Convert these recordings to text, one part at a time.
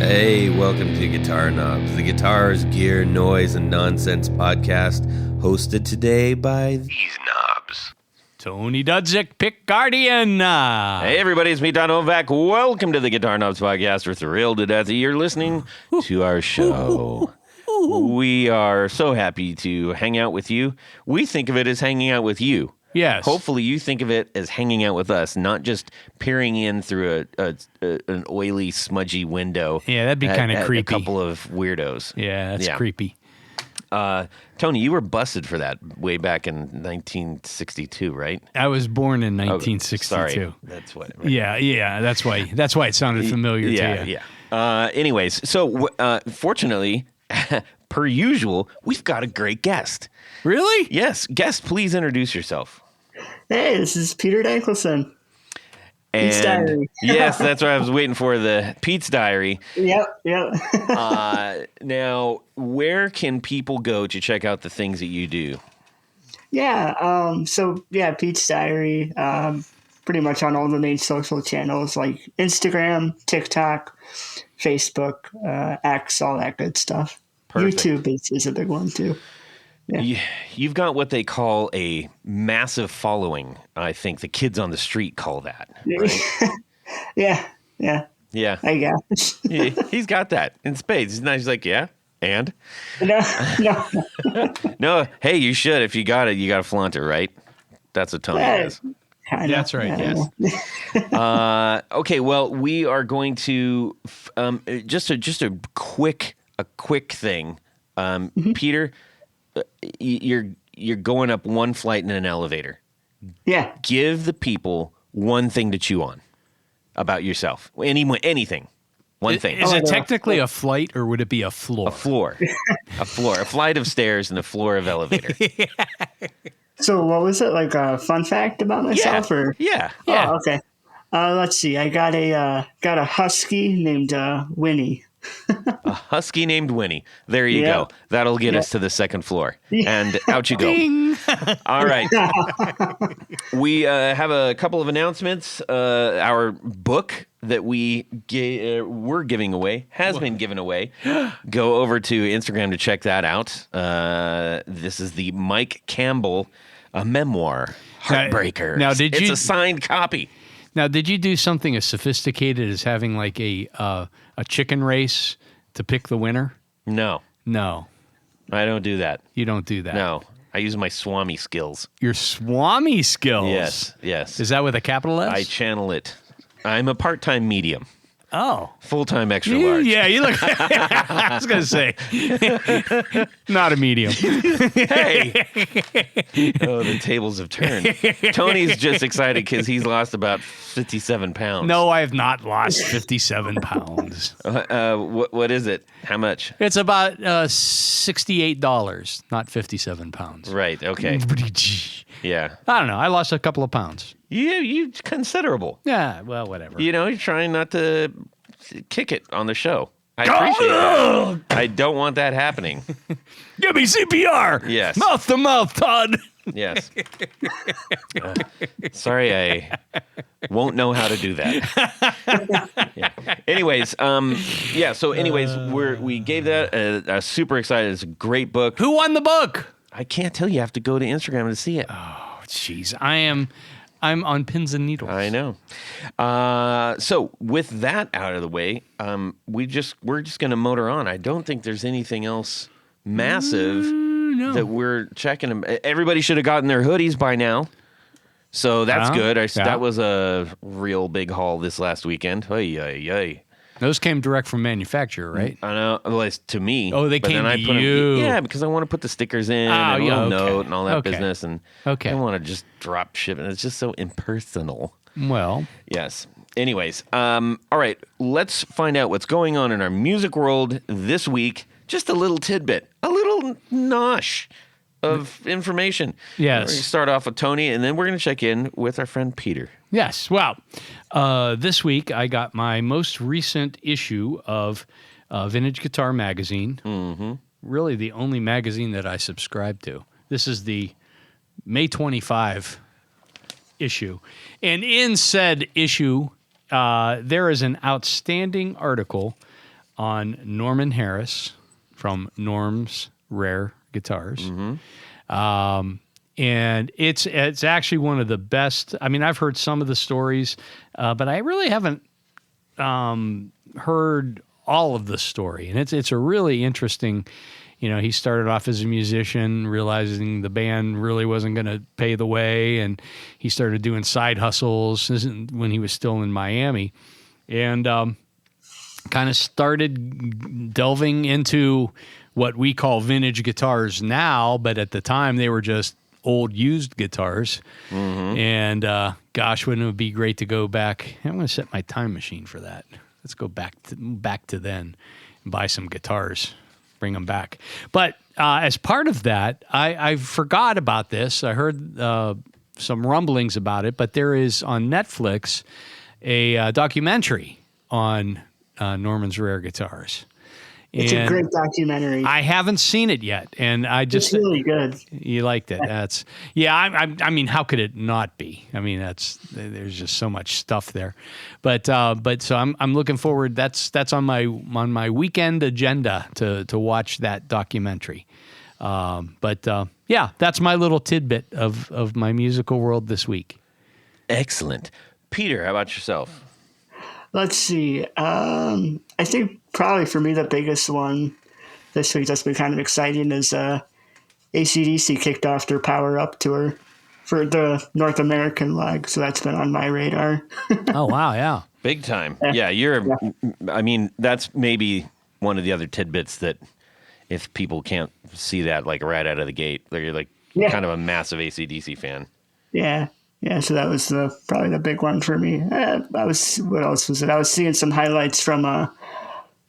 Hey, welcome to Guitar Knobs, the guitars, gear, noise, and nonsense podcast, hosted today by these knobs. Tony Dudzik, Pick Guardian. Hey, everybody, it's me, Todd Novak. Welcome to the Guitar Knobs podcast. We're thrilled to death that you're listening to our show. We are so happy to hang out with you. We think of it as hanging out with you. Yes. Hopefully you think of it as hanging out with us, not just peering in through an oily, smudgy window. Yeah, that'd be kind of creepy. A couple of weirdos. Yeah, that's creepy. Tony, you were busted for that way back in 1962, right? I was born in 1962. Sorry, that's what. Right? Yeah. That's why it sounded familiar to you. Yeah. Anyways, so fortunately, per usual, we've got a great guest. Really? Yes, guest. Please introduce yourself. Hey, this is Peter Dankelson. Pete's Diary. Yes, that's what I was waiting for, the Pete's Diary. Yep. Now, where can people go to check out the things that you do? Pete's Diary, pretty much on all the main social channels like Instagram, TikTok, Facebook, X, all that good stuff. Perfect. YouTube is a big one too. Yeah. You've got what they call a massive following. I think the kids on the street call that. Right? Yeah. I guess. He's got that in spades. He's like, yeah, and? No. No, hey, you should. If you got it, you got to flaunt it, right? That's what Tony does. That's right, yes. Okay, well, we are going to, just a quick thing. Peter, you're going up one flight in an elevator. Yeah. Give the people one thing to chew on about yourself. Anything. One thing. Is it technically a flight or would it be a floor? A floor. A flight of stairs and a floor of elevator. So what was it, like a fun fact about myself? Yeah. Oh, okay. Let's see. I got a husky named Winnie. A husky named Winnie. There you go. That'll get us to the second floor. And out you go. Ding. All right. We have a couple of announcements. Our book that we're giving away has been given away. Go over to Instagram to check that out. This is the Mike Campbell, a memoir, Heartbreaker. Now, it's a signed copy. Now, did you do something as sophisticated as having like a chicken race to pick the winner? No. I don't do that. You don't do that. No. I use my Swami skills. Your Swami skills? Yes. Is that with a capital S? I channel it. I'm a part-time medium. Oh. Full-time extra large. Yeah, you look... I was going to say. Not a medium. Hey! Oh, the tables have turned. Tony's just excited because he's lost about 57 pounds. No, I have not lost 57 pounds. What is it? How much? It's about $68, not 57 pounds. Right, okay. Yeah. I don't know. I lost a couple of pounds. You considerable. Yeah, well, whatever. You're trying not to kick it on the show. I appreciate that. I don't want that happening. Give me CPR. Yes. Mouth to mouth, Todd. Yes. Sorry, I won't know how to do that. Yeah. Anyways, we gave that super excited. It's a great book. Who won the book? I can't tell you. You have to go to Instagram to see it. Oh, jeez. I'm on pins and needles. I know. So with that out of the way, we're just going to motor on. I don't think there's anything else massive that we're checking. Everybody should have gotten their hoodies by now. So that's good. That was a real big haul this last weekend. Those came direct from manufacturer, right? I know. Well, it's to me. Oh, they came to you. Yeah, because I want to put the stickers in and a little note and all that business. And I don't want to just drop ship. And it's just so impersonal. Well. Yes. Anyways, all right. Let's find out what's going on in our music world this week. Just a little tidbit, a little nosh of information. Yes. We're going to start off with Tony, and then we're going to check in with our friend Peter. Yes. Well, this week I got my most recent issue of Vintage Guitar Magazine. Mm-hmm. Really the only magazine that I subscribe to. This is the May 25 issue. And in said issue, there is an outstanding article on Norman Harris from Norm's Rare Guitars. And it's actually one of the best. I mean, I've heard some of the stories, but I really haven't heard all of the story. And it's a really interesting. He started off as a musician, realizing the band really wasn't going to pay the way, and he started doing side hustles when he was still in Miami, and kind of started delving into what we call vintage guitars now, but at the time they were just old used guitars. And gosh, wouldn't it be great to go back? I'm going to set my time machine for that. Let's go back to then and buy some guitars, bring them back. But as part of that, I forgot about this. I heard some rumblings about it, but there is on Netflix a documentary on Norman's Rare Guitars. It's a great documentary. I haven't seen it yet, and it's really good. You liked it. That's I mean, how could it not be? I mean, there's just so much stuff there, but so I'm looking forward. That's on my weekend agenda to watch that documentary. That's my little tidbit of my musical world this week. Excellent, Peter. How about yourself? Let's see. I think probably for me the biggest one this week that's been kind of exciting is AC/DC kicked off their Power Up tour for the North American leg. So that's been on my radar. Oh, wow. Yeah. Big time. Yeah. I mean, that's maybe one of the other tidbits that if people can't see that like right out of the gate, you're like kind of a massive AC/DC fan. Yeah. Yeah, so that was probably the big one for me. What else was it? I was seeing some highlights from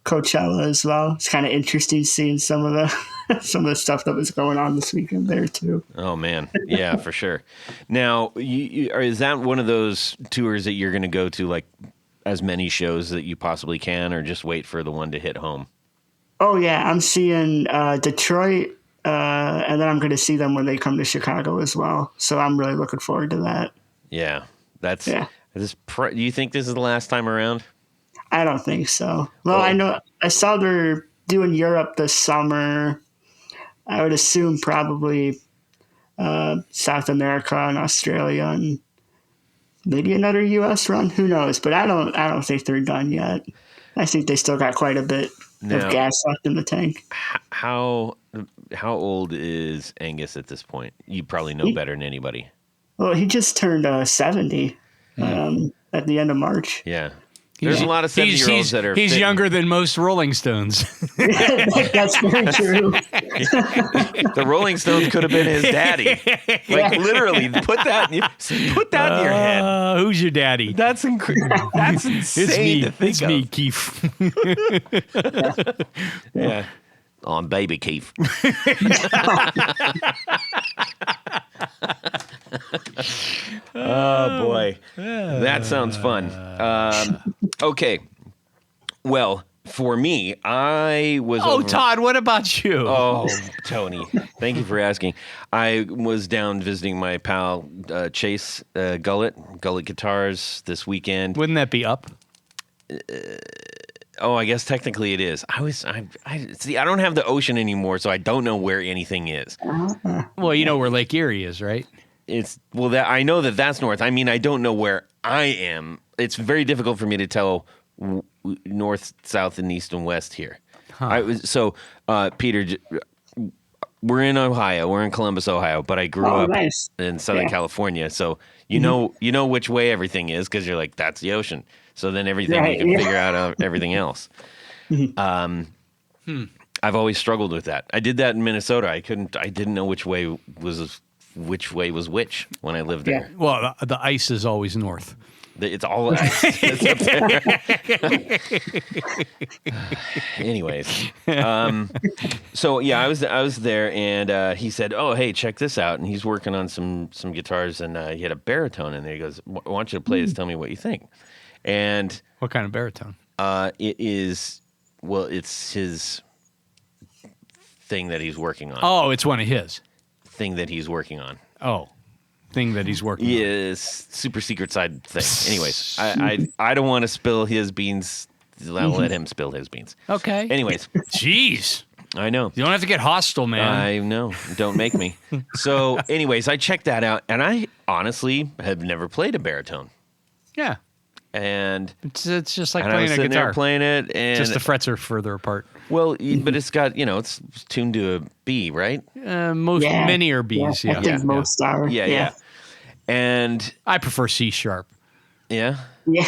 Coachella as well. It's kind of interesting seeing some of the stuff that was going on this weekend there too. Oh man, yeah, for sure. Now, is that one of those tours that you're going to go to, like as many shows that you possibly can, or just wait for the one to hit home? Oh yeah, I'm seeing Detroit. And then I'm going to see them when they come to Chicago as well. So I'm really looking forward to that. Yeah. Do you think this is the last time around? I don't think so. Well, I saw they're doing Europe this summer. I would assume probably South America and Australia and maybe another U.S. run. Who knows? But I don't think they're done yet. I think they still got quite a bit of gas left in the tank. How old is Angus at this point? You probably know better than anybody. Well, he just turned 70 at the end of March. Yeah. There's a lot of 70-year-olds that are He's fitting. younger than most Rolling Stones. That's very true. The Rolling Stones could have been his daddy. Like literally, put that in your head. Who's your daddy? That's incredible. That's insane to think It's of. me, Keith. Yeah. On baby Keith. Oh boy, that sounds fun. Okay, well, for me, I was. Oh, Todd, what about you? Oh, Tony, thank you for asking. I was down visiting my pal Chase Gullet Guitars this weekend. Wouldn't that be up? Oh, I guess technically it is. I see. I don't have the ocean anymore, so I don't know where anything is. Well, you know where Lake Erie is, right? That I know that's north. I mean, I don't know where I am. It's very difficult for me to tell north, south, and east and west here. Peter, we're in Ohio. We're in Columbus, Ohio, but I grew up in Southern California, so you know which way everything is because you're like, that's the ocean. So then you can figure out everything else. I've always struggled with that. I did that in Minnesota. I didn't know which way was which when I lived there. Yeah. Well, the ice is always north. It's all ice. It's up there. Anyways, so yeah, I was there, and he said, "Oh, hey, check this out." And he's working on some guitars, and he had a baritone in there. He goes, "I want you to play this. Tell me what you think." And what kind of baritone? It's his thing that he's working on. Oh, it's one of his thing that he's working on. Oh. Thing that he's working on. Yes, super secret side thing. Anyways, I don't want to spill his beans I'll let him spill his beans. Okay. Anyways, Jeez. I know. You don't have to get hostile, man. I know. Don't make me. So, anyways, I checked that out, and I honestly have never played a baritone. Yeah. And it's just like and I was playing a sitting guitar. there playing it, and Just the frets are further apart. well, but it's got it's tuned to a B, right? Many are Bs. I think most are. Yeah. And I prefer C sharp. yeah, Yeah.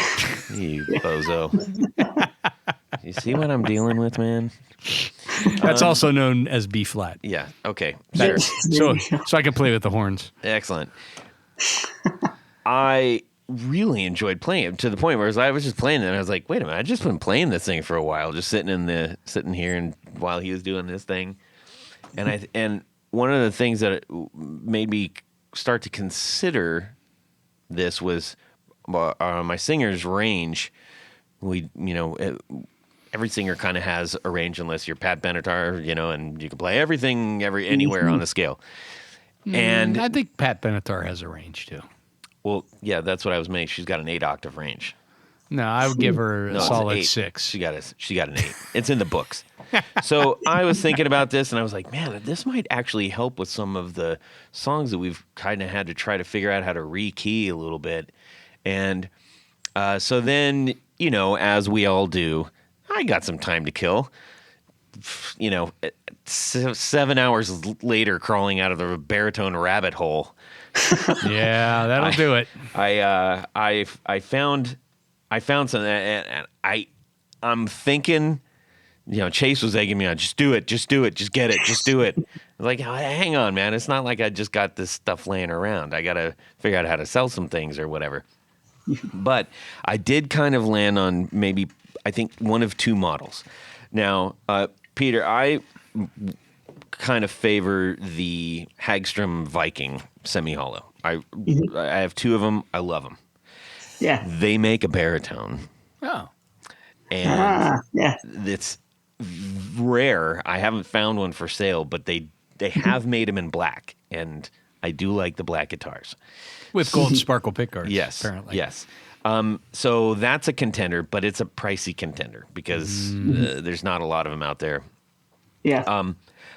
you bozo. You see what I'm dealing with, man? That's also known as B flat. Yeah. Okay. Sure. So I can play with the horns. Excellent. I really enjoyed playing it to the point where I was just playing it and I was like, wait a minute, I just been playing this thing for a while, just sitting here and while he was doing this thing. And one of the things that made me start to consider this was my singer's range. Every singer kind of has a range unless you're Pat Benatar, and you can play everything anywhere on the scale. And I think Pat Benatar has a range too. Well, yeah, that's what I was making. She's got an 8-octave range. No, I would give her a it's solid 8. 6. She got an 8. It's in the books. So I was thinking about this, and I was like, man, this might actually help with some of the songs that we've kind of had to try to figure out how to rekey a little bit. And so then, as we all do, I got some time to kill. 7 hours later, crawling out of the baritone rabbit hole. Yeah, that'll do it. I found something, and I'm thinking, Chase was egging me on, just do it, just get it, just do it. I was like, hang on, man, it's not like I just got this stuff laying around. I got to figure out how to sell some things or whatever. But I did kind of land on maybe, I think, one of two models. Now, Peter, I kind of favor the Hagstrom Viking semi-hollow. I have two of them. I love them. Yeah. They make a baritone. Oh. And it's rare. I haven't found one for sale, but they have made them in black, and I do like the black guitars. With gold sparkle pickguards, yes, apparently. Yes. So that's a contender, but it's a pricey contender because there's not a lot of them out there. Yeah.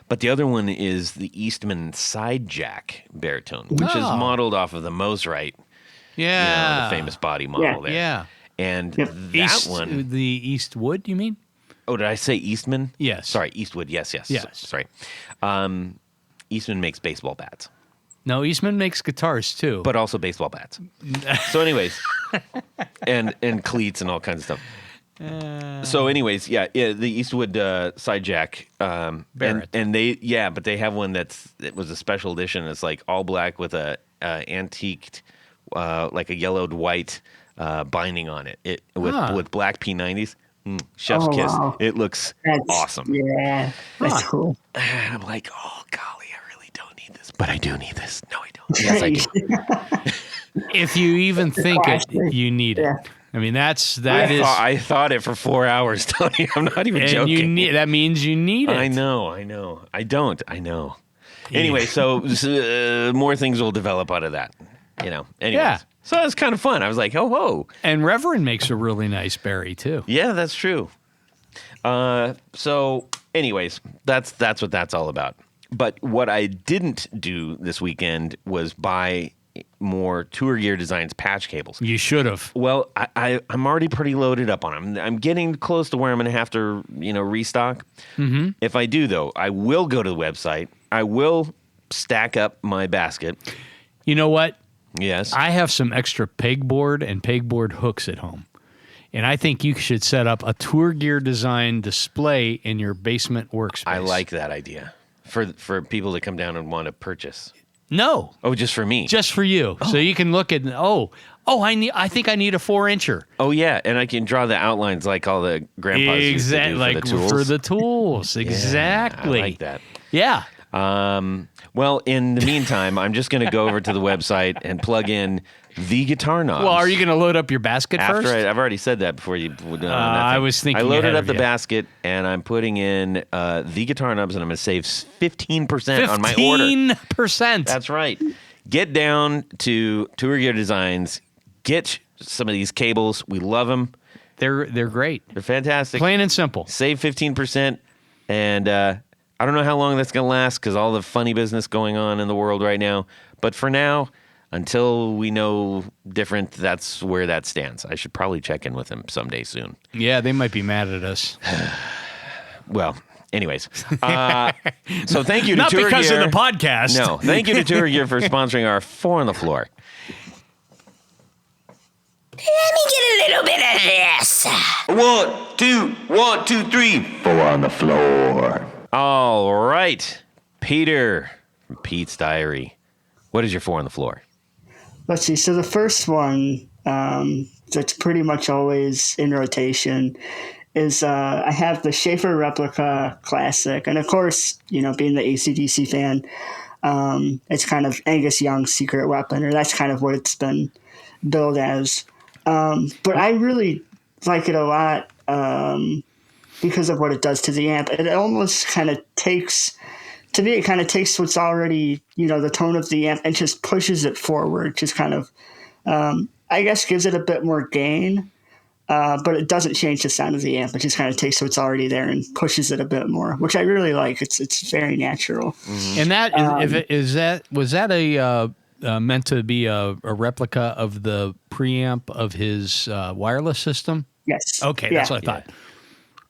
But the other one is the Eastman Side Jack baritone, which is modeled off of the Mosrite, Yeah. the famous body model there. Yeah. And that one... The Eastwood, you mean? Oh, did I say Eastman? Yes. Sorry, Eastwood. Yes. Sorry. Eastman makes baseball bats. No, Eastman makes guitars too. But also baseball bats. So anyways, and cleats and all kinds of stuff. So anyways, the Eastwood Side Jack. Barrett. And but they have one it was a special edition. It's like all black with a antiqued, like a yellowed white binding on it. With black P90s. Chef's kiss. Wow. It looks awesome. Yeah, that's cool. And I'm like, oh golly, I really don't need this, but I do need this. No, I don't. Yes, I do. If you even think it, you need it. I mean, that is. I thought it for 4 hours, Tony. I'm not even joking. That means you need it. I know. I don't. I know. Anyway, so more things will develop out of that. Anyways. Yeah. So it's kind of fun. I was like, oh, whoa. And Reverend makes a really nice berry too. Yeah, that's true. So, anyways, that's what that's all about. But what I didn't do this weekend was buy more Tour Gear Designs patch cables. You should have. Well, I'm already pretty loaded up on them. I'm getting close to where I'm going to have to, restock. Mm-hmm. If I do, though, I will go to the website. I will stack up my basket. You know what? Yes. I have some extra pegboard and pegboard hooks at home. And I think you should set up a Tour Gear Design display in your basement workspace. I like that idea. For people to come down and want to purchase. No. Oh, just for me. Just for you. Oh. So you can look at, I think I need a 4-incher. Oh, yeah. And I can draw the outlines like all the grandpas used to do for the tools. For the tools. Exactly. I like that. Yeah. Well, in the meantime, I'm just going to go over to the website and plug in the guitar knobs. Well, are you going to load up your basket first? I've already said that before you. I was thinking. I loaded up the basket and I'm putting in the guitar knobs, and I'm going to save 15% on my order. 15%. That's right. Get down to Tour Gear Designs. Get some of these cables. We love them. They're great. They're fantastic. Plain and simple. Save 15%. And I don't know how long that's going to last because all the funny business going on in the world right now. But for now, until we know different, that's where that stands. I should probably check in with him someday soon. Yeah, they might be mad at us. Well, anyways. So thank you to Not Tour because Gear. of the podcast. No, thank you to Tour Gear for sponsoring our Four on the Floor. Let me get a little bit of this. 1, 2, 3. Four on the floor. All right. Peter from Pete's Diary. What is your four on the floor? Let's see. So the first one that's pretty much always in rotation is I have the Schaefer Replica Classic. And of course, being the AC/DC fan, it's kind of Angus Young's secret weapon, or that's kind of what it's been billed as. But I really like it a lot because of what it does to the amp. It almost kind of takes... To me, it kind of takes what's already, the tone of the amp and just pushes it forward. Just kind of, I guess, gives it a bit more gain, but it doesn't change the sound of the amp. It just kind of takes what's already there and pushes it a bit more, which I really like. It's very natural. Mm-hmm. And that was that a meant to be a replica of the preamp of his wireless system? Yes. Okay, that's what I thought.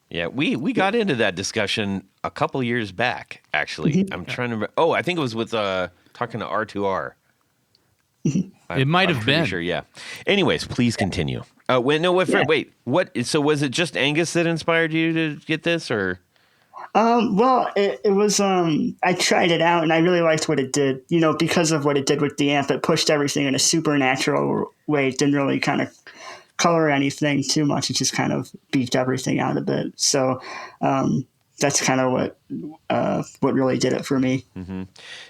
Yeah, we got into that discussion a couple years back, actually. Mm-hmm. I'm trying to remember. Oh, I think it was with talking to R2R. It might have been. Sure, yeah. Anyways, please continue. Wait. What? So was it just Angus that inspired you to get this, or? Well, it was. I tried it out, and I really liked what it did. Because of what it did with the amp, it pushed everything in a supernatural way. It didn't really kind of color anything too much. It just kind of beefed everything out a bit. So that's kind of what really did it for me. Mm-hmm.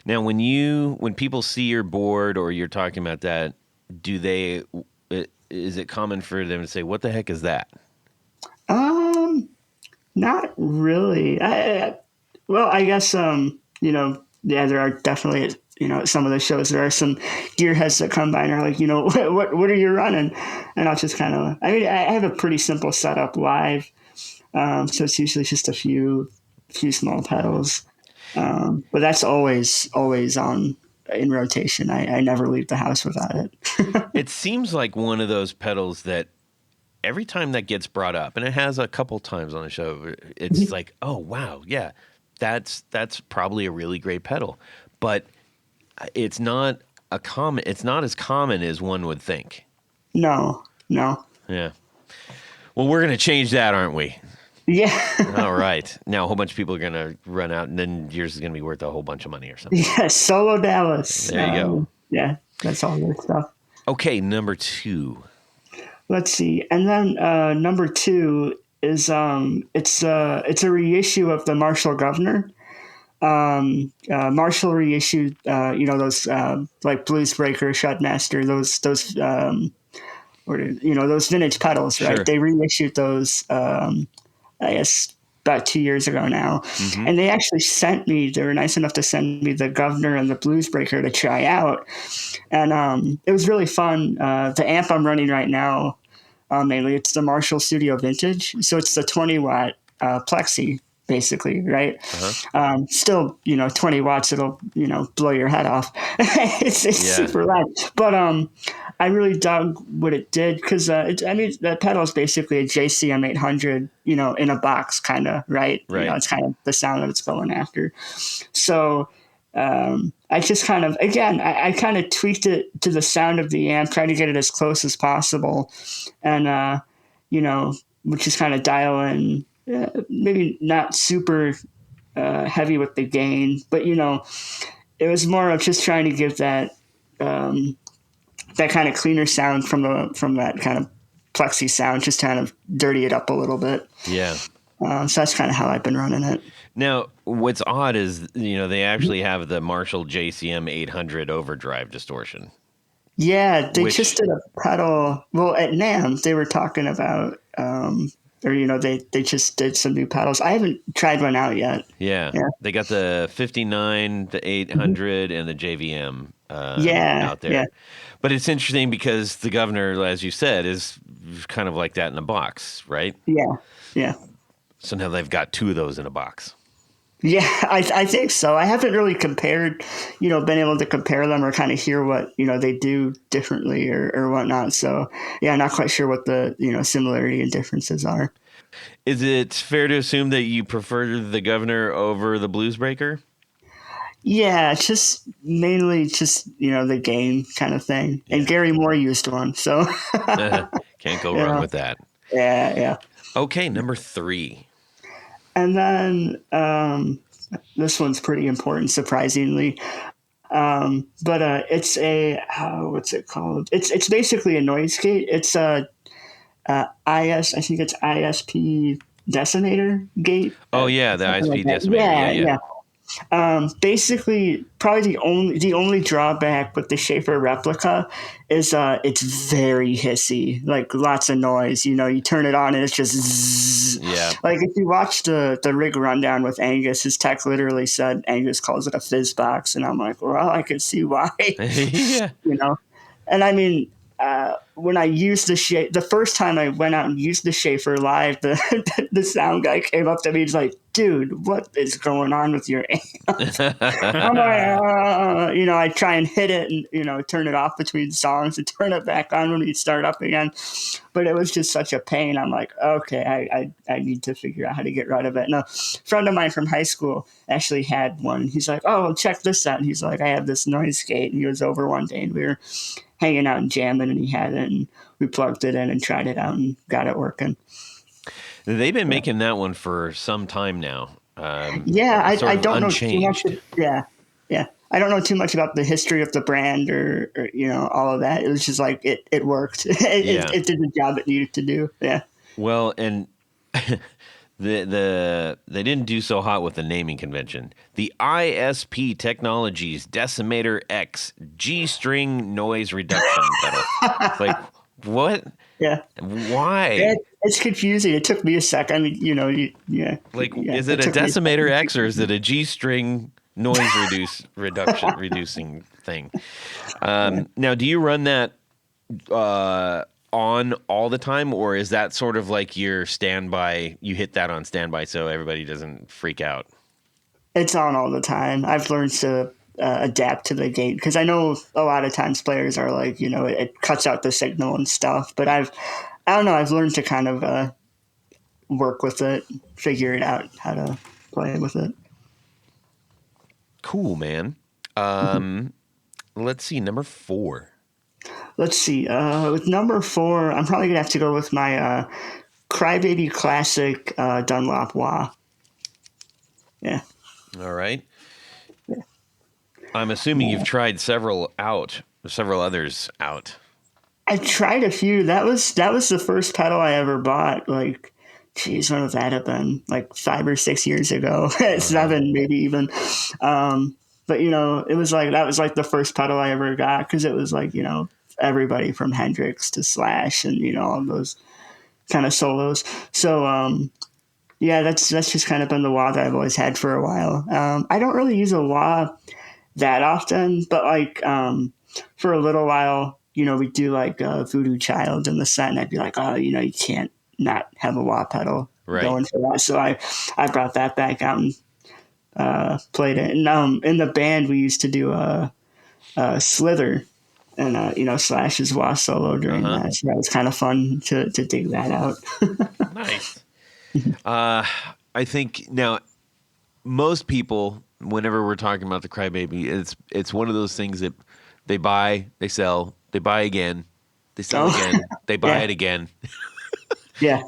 Now, when people see your board or you're talking about that, is it common for them to say, "What the heck is that?" Not really. I guess there are definitely at some of the shows there are some gearheads that come by and are like, what are you running? And I'll just kind of, I have a pretty simple setup live, so it's usually just a few small pedals, but that's always on in rotation. I never leave the house without it. It seems like one of those pedals that every time that gets brought up, and it has a couple times on the show, it's like, oh wow, yeah, that's probably a really great pedal, but it's not as common as one would think. No. Yeah. Well, we're going to change that, aren't we? Yeah. All right. Now a whole bunch of people are going to run out, and then yours is going to be worth a whole bunch of money or something. Yeah, Solo Dallas. There you go. Yeah, that's all good stuff. Okay, number 2. Let's see. And then number 2 is it's a reissue of the Marshall Governor. Marshall reissued those like Bluesbreaker, Shudmaster, those vintage pedals, right? Sure. They reissued those I guess about 2 years ago now. Mm-hmm. And they actually they were nice enough to send me the Governor and the Bluesbreaker to try out, and it was really fun. The amp I'm running right now, mainly it's the Marshall Studio Vintage, so it's the 20-watt plexi, basically, right? Uh-huh. Still, 20 watts, it'll, blow your head off. it's super loud. But I really dug what it did because, the pedal is basically a JCM 800, in a box, kind of, right? Right. It's kind of the sound that it's going after. So I just kind of, again, I kind of tweaked it to the sound of the amp, trying to get it as close as possible. And, which is kind of dial in, maybe not super heavy with the gain, but it was more of just trying to give that that kind of cleaner sound from that kind of plexi sound, just kind of dirty it up a little bit. Yeah. So that's kind of how I've been running it. Now, what's odd is they actually have the Marshall JCM 800 overdrive distortion. Yeah, they just did a pedal. Well, at NAMM they were talking about. They just did some new pedals. I haven't tried one out yet. Yeah. They got the 59, the 800, and the JVM out there. Yeah. But it's interesting because the Governor, as you said, is kind of like that in a box, right? Yeah. Yeah. So now they've got 2 of those in a box. Yeah, I think so. I haven't really compared, been able to compare them or kind of hear what, they do differently or whatnot. So, yeah, not quite sure what the, similarity and differences are. Is it fair to assume that you prefer the Governor over the Blues Breaker? Yeah, it's just mainly the game kind of thing. And Gary Moore used one, so. Can't go wrong with that. Yeah, yeah. Okay, number 3. And then this one's pretty important, surprisingly. But it's what's it called? It's basically a noise gate. It's I think it's ISP decimator gate. Oh yeah, the ISP like decimator. Yeah. Basically, probably the only drawback with the Schaefer replica is it's very hissy, like lots of noise. You turn it on and it's just zzz. Yeah. Like if you watch the rig rundown with Angus, his tech literally said Angus calls it a fizz box, and I'm like, well, I could see why. Yeah. And I mean, when I used the first time I went out and used the Schaefer live, the sound guy came up to me. He's like, "Dude, what is going on with your amp?" I'm like, I try and hit it and turn it off between songs and turn it back on when we start up again. But it was just such a pain. I'm like, okay, I need to figure out how to get rid of it. And a friend of mine from high school actually had one. He's like, "Oh, check this out." And he's like, "I have this noise gate." And he was over one day and we were hanging out and jamming, and he had it, and we plugged it in and tried it out and got it working. They've been making that one for some time now. I don't know too much. Yeah. I don't know too much about the history of the brand or all of that. It was just like it worked. It did the job it needed to do. Yeah. Well, and they didn't do so hot with the naming convention. The ISP Technologies Decimator X G-string noise reduction pedal. It's like, what? Yeah. Why? It's confusing. It took me a second. Is it a Decimator X or is it a G-string noise reducing thing? Now, do you run that on all the time, or is that sort of like your standby? You hit that on standby so everybody doesn't freak out. It's on all the time. I've learned to adapt to the gate because I know a lot of times players are like, it cuts out the signal and stuff. But I don't know. I've learned to kind of work with it, figure it out how to play with it. Cool, man. Let's see, number 4. Let's see. With number 4, I'm probably gonna have to go with my Crybaby Classic Dunlop wah. Yeah. All right. Yeah. I'm assuming you've tried several others out. I tried a few. That was the first pedal I ever bought. Like, geez, when would that have been? Like 5 or 6 years ago, 7 maybe even. But it was like that was like the first pedal I ever got because it was like everybody from Hendrix to Slash and all those kind of solos. So that's just kind of been the wah that I've always had for a while. I don't really use a wah that often, but like for a little while, we do like Voodoo Child in the set, and I'd be like, oh, you can't not have a wah pedal going for that. So I brought that back out and played it. And in the band, we used to do a Slither. And Slash's wah solo during that, so that was kind of fun to dig that out. Nice. I think now most people, whenever we're talking about the Crybaby, it's one of those things that they buy, they sell, they buy again, they sell again, they buy it again. Yeah.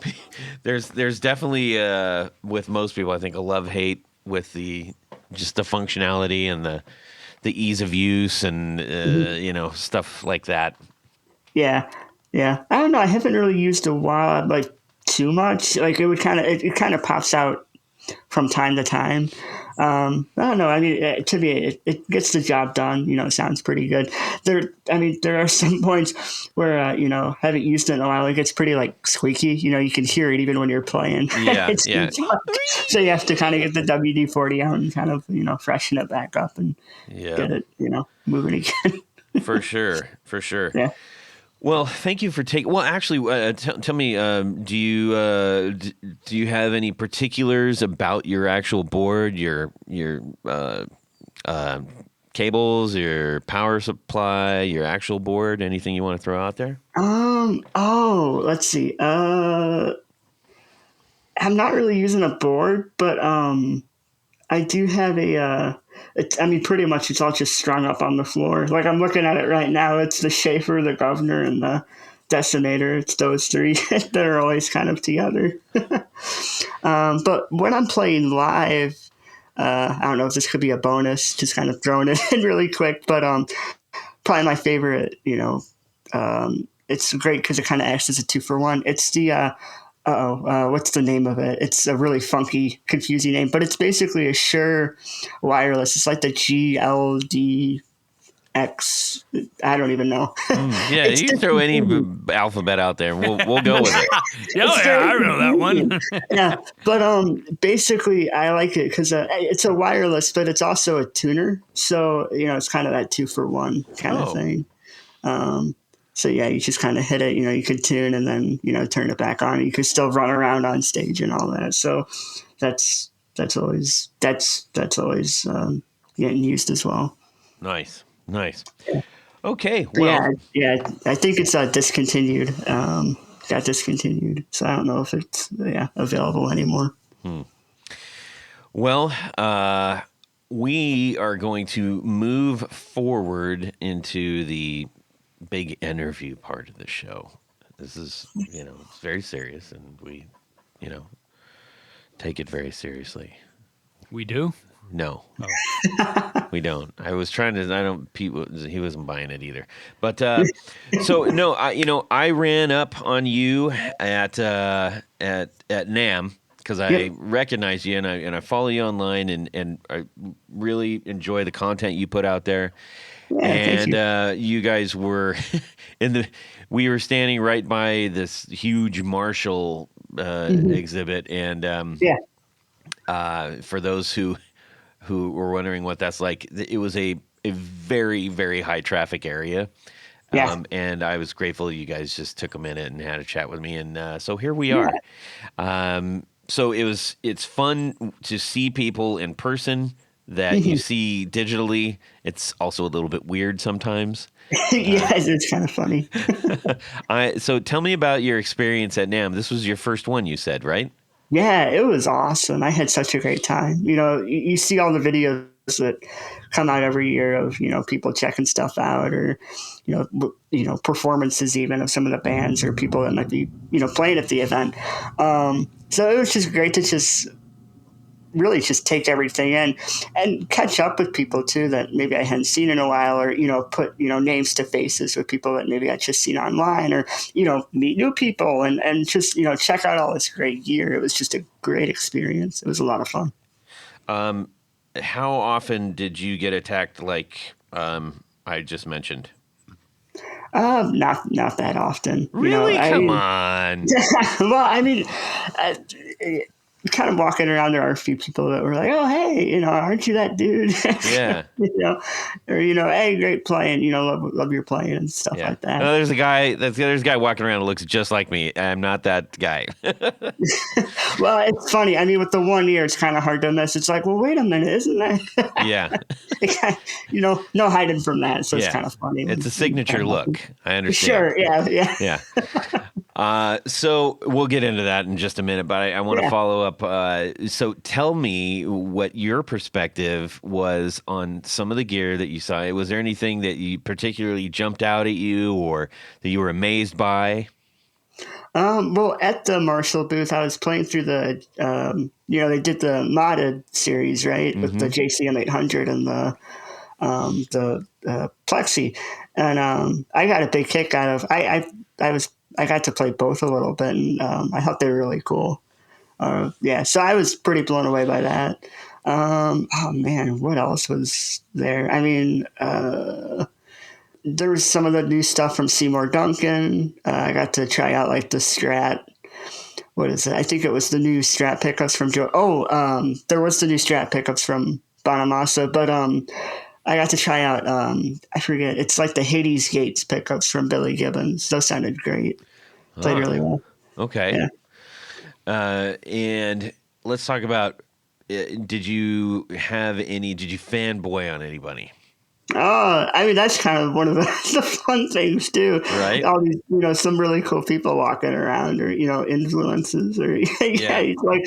There's definitely with most people, I think, a love-hate with the functionality and the ease of use and stuff like that. Yeah. I don't know. I haven't really used a wah like too much. Like it kind of pops out from time to time. I don't know. I mean, to me, it gets the job done. It sounds pretty good. There are some points where haven't used it in a while. It gets pretty like squeaky. You can hear it even when you're playing. Yeah, yeah. So you have to kind of get the WD-40 out and kind of freshen it back up and get it moving again. For sure. Yeah. Well, thank you for taking. Well, actually, tell me, do you have any particulars about your actual board, your cables, your power supply, your actual board? Anything you want to throw out there? Let's see. I'm not really using a board, but I do have pretty much it's all just strung up on the floor. Like I'm looking at it right now. It's the Schaefer, the Governor, and the Decimator. It's those three that are always kind of together. But when I'm playing live, I don't know if this could be a bonus, just kind of throwing it in really quick. But probably my favorite, it's great because it kind of acts as a 2-for-1. It's the what's the name of it? It's a really funky, confusing name, but it's basically a Shure wireless. It's like the GLDX. I don't even know. Yeah, you can throw any alphabet out there, and we'll go with it. I know that one. Yeah, but basically, I like it because it's a wireless, but it's also a tuner. So it's kind of that 2-for-1 kind of thing. So yeah, you just kind of hit it. You could tune and then turn it back on. You could still run around on stage and all that. So that's always getting used as well. Nice. Okay. Well, yeah. I think it's discontinued. Got discontinued. So I don't know if it's available anymore. Well, we are going to move forward into the big interview part of the show. This is, it's very serious, and we, take it very seriously. We do? No, we don't. I was trying to. He wasn't buying it either. But so no, I ran up on you at NAMM because I recognize you and I follow you online and I really enjoy the content you put out there. Yeah, and you guys were we were standing right by this huge Marshall exhibit, and for those who were wondering what that's like, it was a very, very high traffic area. And I was grateful you guys just took a minute and had a chat with me, and so here we are. So it's fun to see people in person that you see digitally. It's also a little bit weird sometimes. Yes, it's kind of funny. So tell me about your experience at NAMM. This was your first one, you said, right? Yeah, it was awesome. I had such a great time. You see all the videos that come out every year of, people checking stuff out, or, performances even of some of the bands or people that might be, playing at the event. So it was just great to just take everything in and catch up with people too that maybe I hadn't seen in a while, or, put, names to faces with people that maybe I'd just seen online, or, meet new people and just, check out all this great gear. It was just a great experience. It was a lot of fun. How often did you get attacked like I just mentioned? Not that often. Really? Come on. Well, kind of walking around, there are a few people that were like, "Oh, hey, aren't you that dude?" Yeah. Or hey, great playing. Love your playing and stuff like that. No, there's a guy walking around who looks just like me. I'm not that guy. Well, it's funny. With the 1 year, it's kind of hard to miss. It's like, well, wait a minute, isn't that? Yeah. No hiding from that. So it's kind of funny. It's a signature look. I understand. Sure. Yeah. Yeah. So we'll get into that in just a minute, but I want to follow up. So tell me what your perspective was on some of the gear that you saw. Was there anything that you particularly jumped out at you, or that you were amazed by? Well, at the Marshall booth, I was playing through the, they did the modded series, right, with the JCM 800 and the Plexi, and I got a big kick out of. I got to play both a little bit, and I thought they were really cool. So I was pretty blown away by that. Oh man, what else was there? There was some of the new stuff from Seymour Duncan. I got to try out like the Strat. What is it? I think it was the new Strat pickups from Joe. There was the new Strat pickups from Bonamassa, but I got to try out. I forget. It's like the Hades Gates pickups from Billy Gibbons. Those sounded great. Played really well. Okay. Yeah. And let's talk about. Did you fanboy on anybody? Oh, I mean, that's kind of one of the, the fun things too. Right. All these, some really cool people walking around, or influences, or yeah, it's like,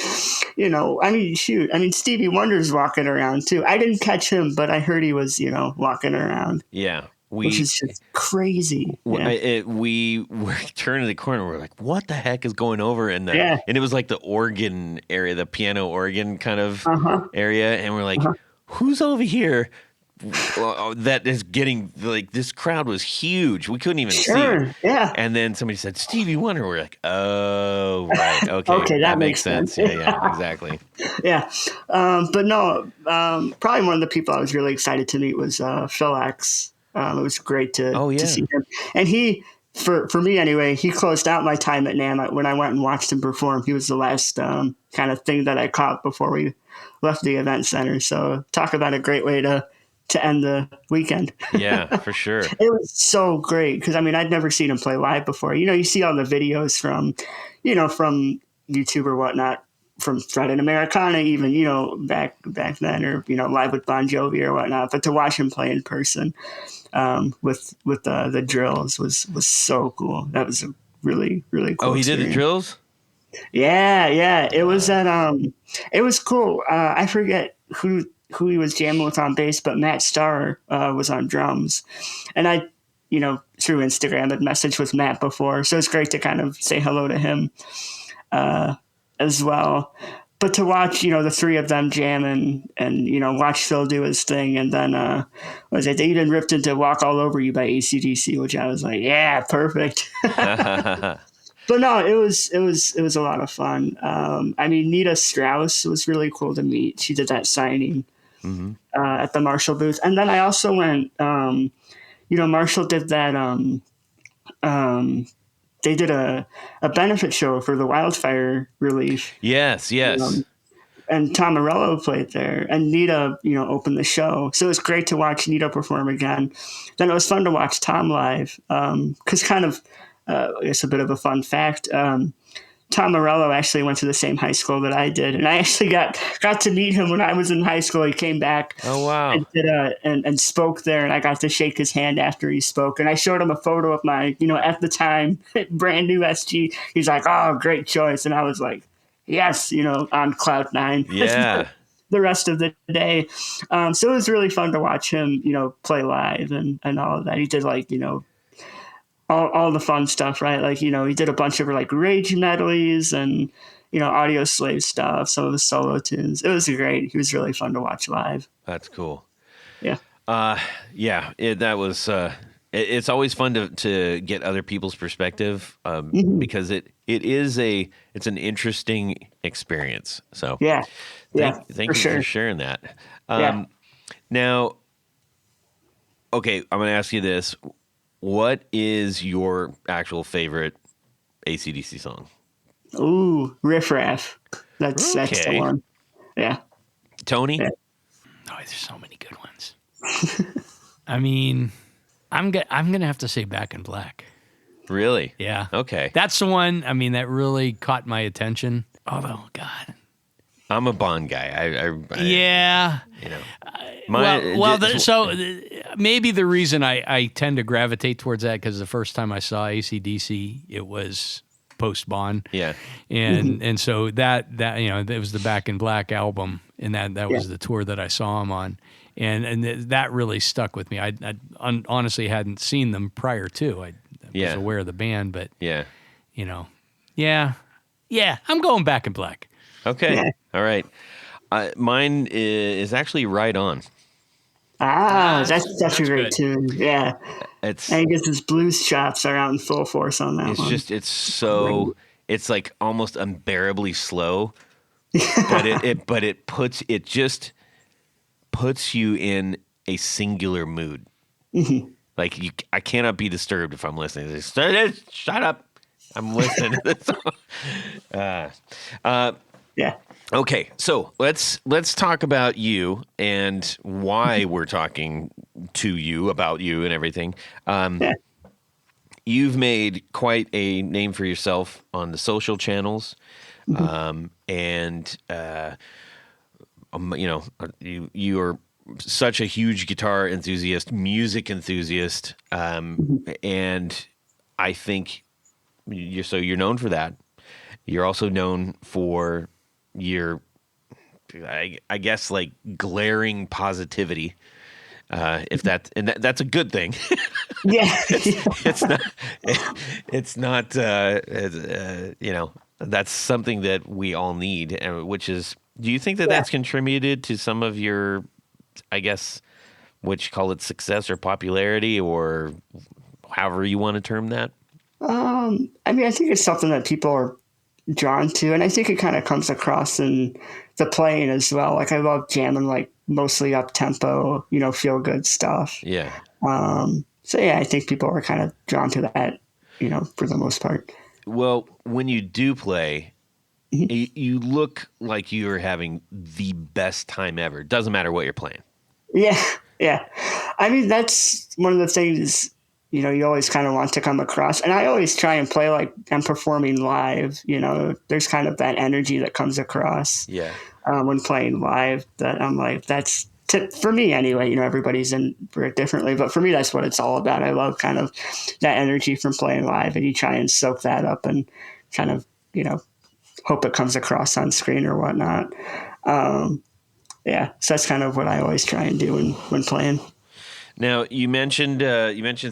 I mean, shoot, I mean, Stevie Wonder's walking around too. I didn't catch him, but I heard he was, walking around. Yeah. Which is just crazy. Yeah. We were turning the corner. We're like, "What the heck is going over in the?" Yeah. And it was like the organ area, the piano organ kind of area, and we're like, "Who's over here?" That is getting like this crowd was huge. We couldn't even see. Yeah. And then somebody said Stevie Wonder. We're like, "Oh, right, okay, Okay, that makes sense." Yeah, exactly. Yeah, but no, probably one of the people I was really excited to meet was Phil X. It was great to see him. And he, for me anyway, he closed out my time at NAMM when I went and watched him perform. He was the last kind of thing that I caught before we left the event center. So talk about a great way to end the weekend. Yeah, for sure. It was so great because, I mean, I'd never seen him play live before. You see all the videos from YouTube or whatnot, from Friday Americana, even, back then, or, live with Bon Jovi or whatnot. But to watch him play in person with the drills was so cool. That was a really, really cool experience. Did the drills? Yeah. It was it was cool. I forget who he was jamming with on bass, but Matt Starr was on drums. And I, through Instagram had messaged with Matt before. So it's great to kind of say hello to him as well. But to watch, the three of them jam and watch Phil do his thing. And then, they even ripped into Walk All Over You by AC/DC, which I was like, yeah, perfect. But no, it was a lot of fun. I mean, Nita Strauss was really cool to meet. She did that signing at the Marshall booth. And then I also went, Marshall did that, they did a benefit show for the wildfire relief. Yes. And Tom Morello played there, and Nita, opened the show. So it was great to watch Nita perform again. Then it was fun to watch Tom live, because kind of, I guess a bit of a fun fact, Tom Morello actually went to the same high school that I did, and I actually got to meet him when I was in high school. He came back, and did and spoke there, and I got to shake his hand after he spoke. And I showed him a photo of my, at the time, brand new SG. He's like, "Oh, great choice," and I was like, "Yes," on cloud nine. Yeah. The rest of the day, so it was really fun to watch him, play live and all of that. He did all the fun stuff, right? Like, he did a bunch of Rage medleys and, Audio Slave stuff, some of his solo tunes. It was great. He was really fun to watch live. That's cool. Yeah. That was, it's always fun to get other people's perspective, because it's an interesting experience. So thank you for sharing that. Now, okay, I'm going to ask you this. What is your actual favorite AC/DC song? Ooh, Riff Raff. That's the one. Yeah. Tony? Yeah. Oh, there's so many good ones. I mean, I'm gonna have to say Back in Black. Really? Yeah. Okay. That's the one. I mean, that really caught my attention. Although, God, I'm a Bond guy. yeah. Maybe the reason I tend to gravitate towards that, because the first time I saw AC/DC, it was post Bond. Yeah. And so that it was the Back in Black album, and that was the tour that I saw him on. And that really stuck with me. I honestly hadn't seen them prior to. I was aware of the band, but I'm going Back in Black. Okay. Yeah. All right. Mine is actually Right On. That's a great tune. Yeah. I guess his blues chops are out in full force on that one. It's like almost unbearably slow, but it just puts you in a singular mood. Mm-hmm. Like I cannot be disturbed if I'm listening. Shut up. I'm listening to this song. Yeah. Okay, so let's talk about you and why we're talking to you about you and everything. Yeah. You've made quite a name for yourself on the social channels, and you are such a huge guitar enthusiast, music enthusiast, and I think you're known for that. You're also known for your, I guess, like glaring positivity. If that's a good thing. Yeah. It's not. It's not. That's something that we all need, which is. Do you think that Yeah. that's contributed to some of your, I guess, what you call it, success or popularity, or however you want to term that? I mean, I think it's something that people are drawn to, and I think it kind of comes across in the playing as well. Like I love jamming, like mostly up tempo, feel good stuff. Yeah. So yeah, I think people are kind of drawn to that, for the most part. Well, when you do play, Mhm. you look like you're having the best time ever. Doesn't matter what you're playing. Yeah, yeah. I mean, that's one of the things, you always kind of want to come across. And I always try and play like I'm performing live. There's kind of that energy that comes across Yeah. when playing live that I'm like, for me anyway. Everybody's in for it differently. But for me, that's what it's all about. I love kind of that energy from playing live. And you try and soak that up and kind of, hope it comes across on screen or whatnot. Yeah, so that's kind of what I always try and do when playing. Now you mentioned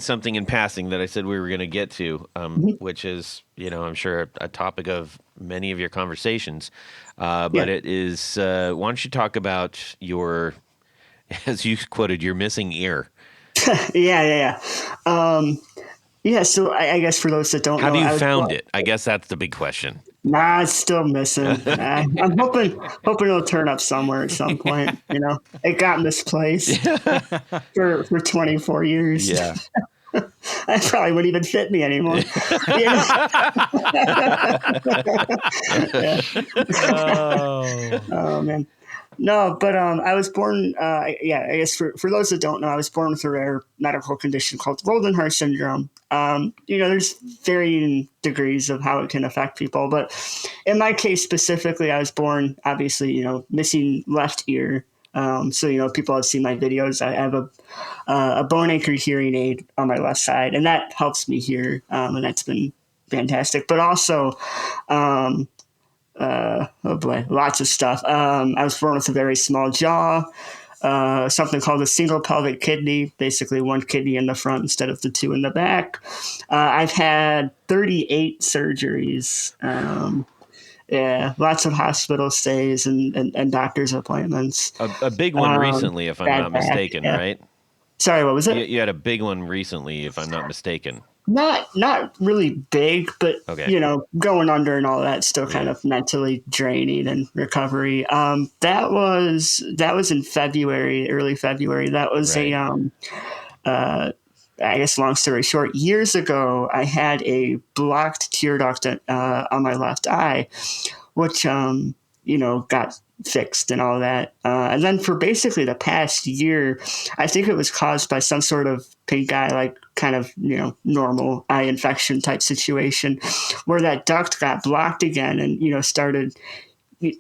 something in passing that I said we were going to get to, which is I'm sure a topic of many of your conversations, but Yeah. it is why don't you talk about your, as you quoted, your missing ear. Yeah. Yeah. So I guess for those that don't Have know, you I was found it? I guess that's the big question. Nah, it's still missing. I'm hoping it'll turn up somewhere at some point. It got misplaced for 24 years. Yeah. That probably wouldn't even fit me anymore. Yeah. Oh man. No, but I was born. Yeah, I guess for those that don't know, I was born with a rare medical condition called golden heart syndrome. There's varying degrees of how it can affect people, but in my case specifically, I was born obviously, missing left ear. So people have seen my videos. I have a bone anchored hearing aid on my left side, and that helps me hear, and that's been fantastic. But also, oh boy, lots of stuff. I was born with a very small jaw, something called a single pelvic kidney, basically one kidney in the front instead of the two in the back. I've had 38 surgeries. Yeah, lots of hospital stays and doctor's appointments. A big one recently, if I'm Bad not back, mistaken, yeah. right? Sorry, what was it? You had a big one recently, if I'm not mistaken. Not really big, but Okay. going under and all that still kind of mentally draining and recovery. That was in February, early February. That was Right. I guess long story short, years ago I had a blocked tear duct on my left eye, which got fixed and all that. And then for basically the past year, I think it was caused by some sort of pink eye, like kind of, normal eye infection type situation where that duct got blocked again and, started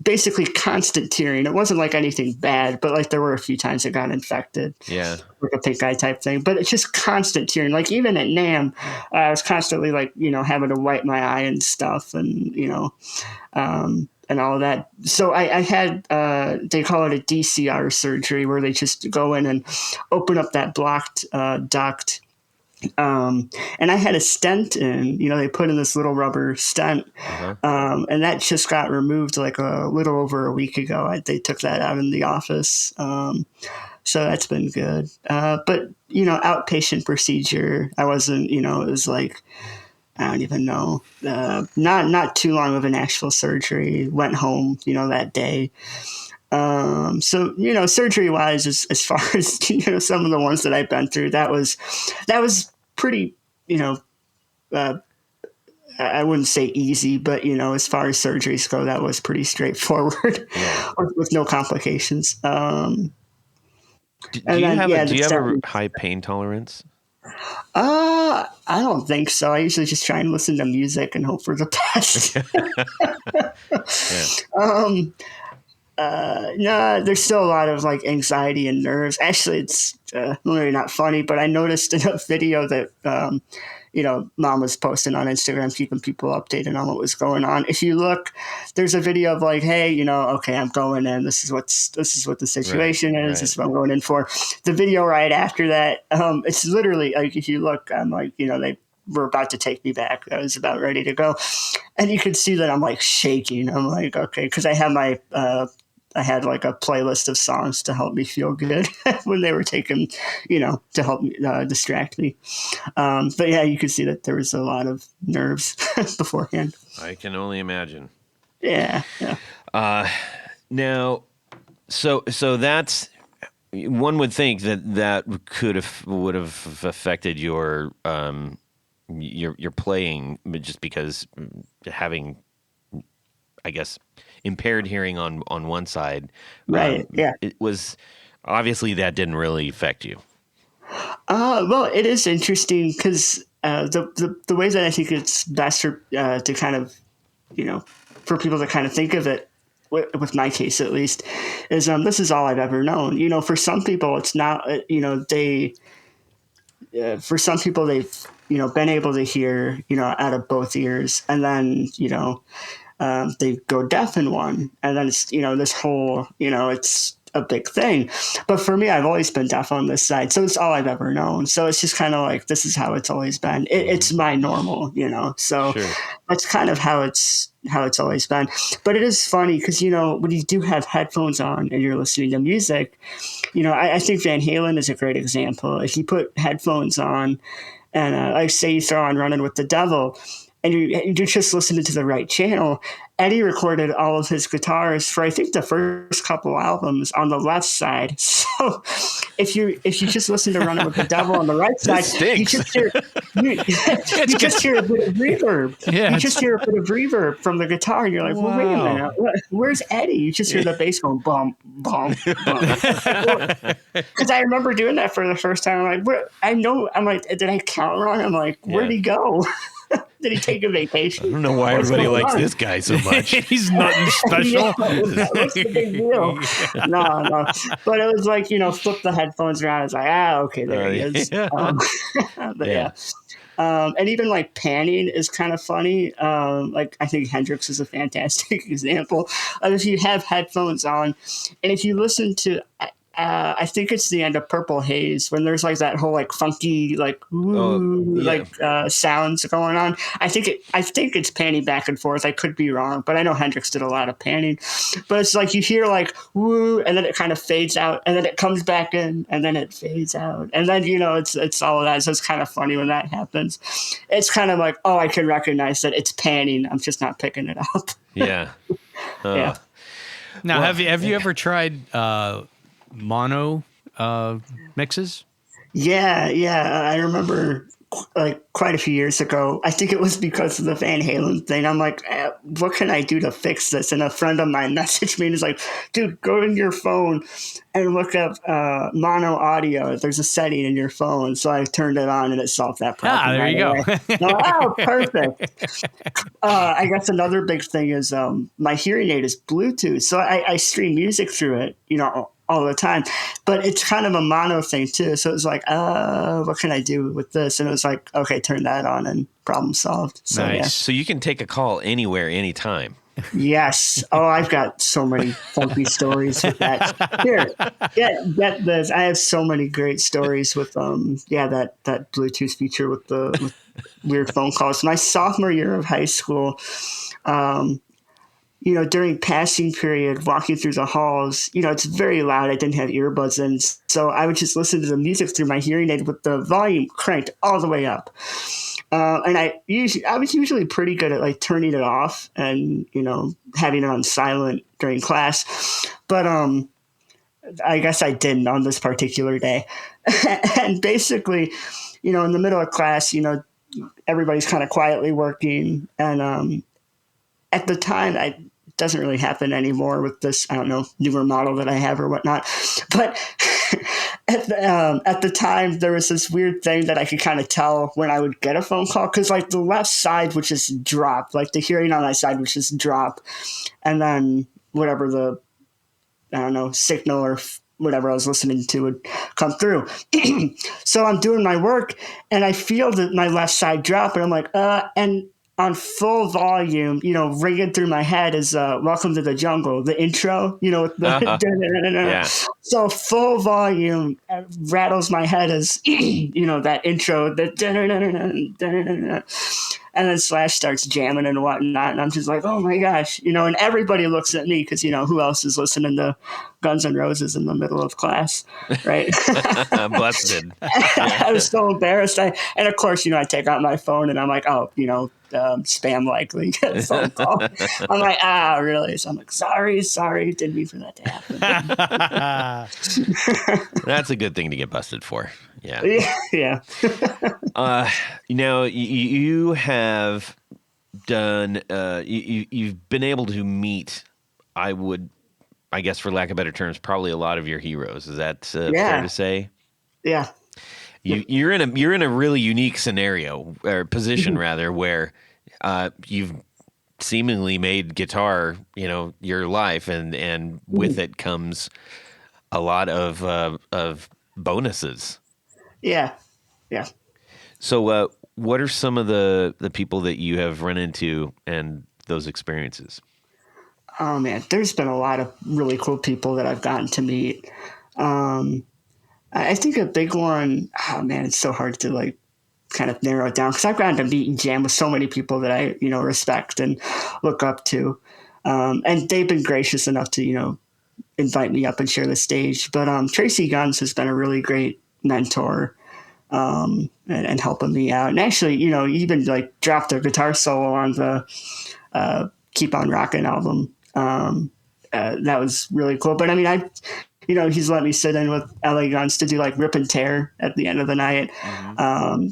basically constant tearing. It wasn't like anything bad, but like there were a few times it got infected. Yeah. Like a pink eye type thing, but it's just constant tearing. Like even at NAMM, I was constantly like, having to wipe my eye and stuff and, and all of that. So I had, they call it a DCR surgery where they just go in and open up that blocked duct. And I had a stent in, they put in this little rubber stent. And that just got removed like a little over a week ago. They took that out in the office. So that's been good. But, outpatient procedure, I wasn't, it was like, I don't even know. Not too long of an actual surgery. Went home, that day. So surgery wise, as far as some of the ones that I've been through, that was pretty I wouldn't say easy, but as far as surgeries go, that was pretty straightforward with no complications. Do And you then, have yeah, do the you have a second, high pain tolerance? I don't think so. I usually just try and listen to music and hope for the best. No, there's still a lot of like anxiety and nerves. Actually, it's really not funny, but I noticed in a video that Mom was posting on Instagram, keeping people updated on what was going on. If you look, there's a video of like, hey, okay, I'm going in. This is what the situation is. This is what I'm going in for. The video right after that, it's literally like, if you look, I'm like, they were about to take me back. I was about ready to go, and you could see that I'm like shaking. I'm like, okay, because I had like a playlist of songs to help me feel good when they were taken, to help me distract me. But yeah, you could see that there was a lot of nerves beforehand. I can only imagine. Yeah. Now, so that's, one would think that would have affected your playing, just because having, I guess, impaired hearing on one side, Right. Yeah. it was obviously that didn't really affect you. Well, it is interesting because the way that I think it's best to kind of, for people to kind of think of it, with my case at least, is this is all I've ever known. For some people, it's not. For some people, they've been able to hear out of both ears, and then they go deaf in one, and then it's this whole it's a big thing. But for me, I've always been deaf on this side, so it's all I've ever known. So it's just kind of like, this is how it's always been. It's my normal, so sure. That's kind of how it's always been. But it is funny because when you do have headphones on and you're listening to music, I think Van Halen is a great example. If you put headphones on and like say you throw on Running with the Devil, and you're just listening to the right channel, Eddie recorded all of his guitars for, I think, the first couple albums on the left side. So if you just listen to Running with the Devil on the right side, you just hear a bit of reverb. Yeah, you just hear a bit of reverb from the guitar, and you're like, well, wait a minute, where's Eddie? You just hear the bass going bum, bum, bum. Because I remember doing that for the first time. I'm like, did I count wrong? I'm like, where'd he go? Did he take a vacation? I don't know why everybody likes this guy so much. He's nothing special. What's the big deal? No. But it was like, flip the headphones around. It's like, okay, there he is. But yeah. And even like panning is kind of funny. Like I think Hendrix is a fantastic example of, if you have headphones on and if you listen to, I think it's the end of Purple Haze, when there's like that whole like funky like sounds going on. I think it's panning back and forth. I could be wrong, but I know Hendrix did a lot of panning. But it's like you hear like woo, and then it kind of fades out, and then it comes back in, and then it fades out, and then it's all of that. So it's kind of funny when that happens. It's kind of like, I can recognize that it's panning. I'm just not picking it up. Yeah. Yeah. Now, have you ever tried mono mixes? Yeah. I remember like quite a few years ago. I think it was because of the Van Halen thing. I'm like, what can I do to fix this? And a friend of mine messaged me and is like, dude, go in your phone and look up mono audio. There's a setting in your phone. So I turned it on and it solved that problem. There you go. Perfect. I guess another big thing is my hearing aid is Bluetooth. So I stream music through it, all the time, but it's kind of a mono thing too. So it was like, what can I do with this? And it was like, okay, turn that on and problem solved. So, nice. Yeah. So you can take a call anywhere, anytime. Yes. I've got so many funky stories with that. Here, get this. I have so many great stories with that Bluetooth feature with weird phone calls. My sophomore year of high school, during passing period, walking through the halls, it's very loud. I didn't have earbuds in. So I would just listen to the music through my hearing aid with the volume cranked all the way up. And I was usually pretty good at like turning it off and, having it on silent during class. But I guess I didn't on this particular day. And basically, in the middle of class, everybody's kind of quietly working. And at the time, it doesn't really happen anymore with this, I don't know, newer model that I have or whatnot. But at the time, there was this weird thing that I could kind of tell when I would get a phone call, because like the left side would just drop, like the hearing on that side would just drop, and then whatever the, I don't know, signal or whatever I was listening to would come through. So I'm doing my work and I feel that my left side drop, and I'm like, and on full volume, ringing through my head is Welcome to the Jungle, the intro, with the Yeah. So full volume rattles my head as, that intro, and then Slash starts jamming and whatnot. And I'm just like, oh my gosh, and everybody looks at me because, who else is listening to Guns N' Roses in the middle of class, right? Busted. I was so embarrassed. And of course, I take out my phone and I'm like, oh, spam likely phone call. I'm like, really? So I'm like, sorry, didn't mean for that to happen. That's a good thing to get busted for. Yeah. Yeah. Now you have done. You've been able to meet. I guess, for lack of better terms, probably a lot of your heroes. Is that fair to say? Yeah. You're in a really unique scenario or position rather, where you've seemingly made guitar, your life, and with it comes a lot of bonuses. Yeah. So, what are some of the people that you have run into and those experiences? Oh man, there's been a lot of really cool people that I've gotten to meet. I think a big one, oh man, it's so hard to like kind of narrow it down, because I've gotten to meet and jam with so many people that I, respect and look up to. And they've been gracious enough to, invite me up and share the stage. But Tracy Guns has been a really great mentor and helping me out. And actually, even like dropped a guitar solo on the Keep on Rockin' album. That was really cool. But I mean, he's let me sit in with LA Guns to do like Rip and Tear at the end of the night. Mm-hmm.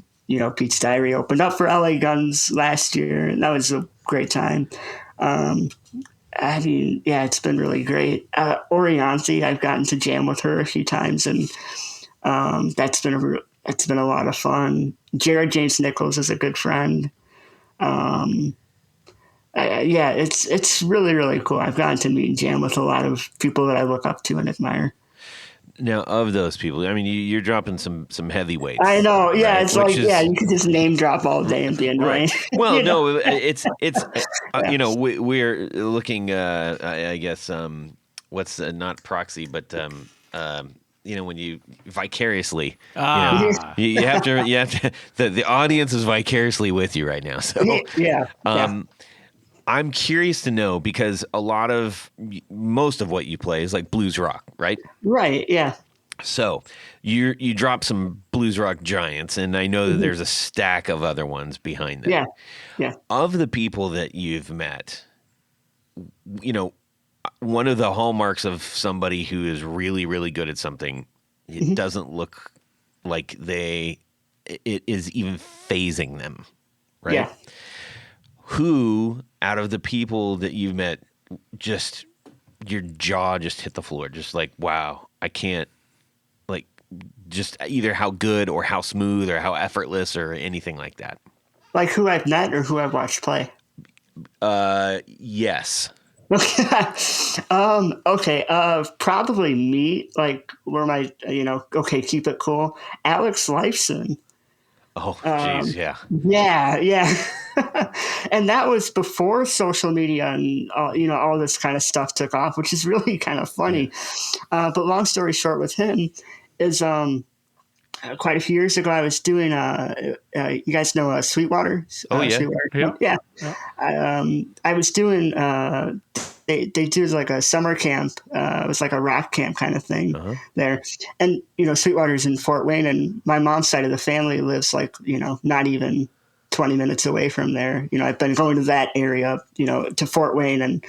Pete's Diary opened up for LA Guns last year, and that was a great time. I mean, yeah, it's been really great. Orianthi, I've gotten to jam with her a few times, and that's been a lot of fun. Jared James Nichols is a good friend. It's really, really cool. I've gotten to meet and jam with a lot of people that I look up to and admire. Now, of those people, I mean, you're dropping some heavyweights. I know. Yeah, right? it's like, you could just name drop all day and be annoying. Right. Well, no, it's we're looking, I guess, what's not proxy, but when you vicariously, you have to, the audience is vicariously with you right now. So I'm curious to know, because most of what you play is like blues rock, right? Right. Yeah. So you drop some blues rock giants, and I know that there's a stack of other ones behind them. Yeah. Of the people that you've met, one of the hallmarks of somebody who is really, really good at something, it doesn't look like it is even phasing them, right? Yeah. Who out of the people that you've met, just your jaw just hit the floor, just like, wow, I can't, like, just either how good or how smooth or how effortless or anything like that? Like who I've met or who I've watched play? Yes. Okay. Probably me. Like, where my, okay, keep it cool. Alex Lifeson. Oh, geez, yeah. Yeah. And that was before social media and, all this kind of stuff took off, which is really kind of funny. But long story short with him is quite a few years ago, I was doing, you guys know Sweetwater? Oh, yeah. Sweetwater. Yeah. I was doing, they do like a summer camp. It was like a rock camp kind of thing there. And, Sweetwater's in Fort Wayne, and my mom's side of the family lives like, not even 20 minutes away from there. I've been going to that area, to Fort Wayne and,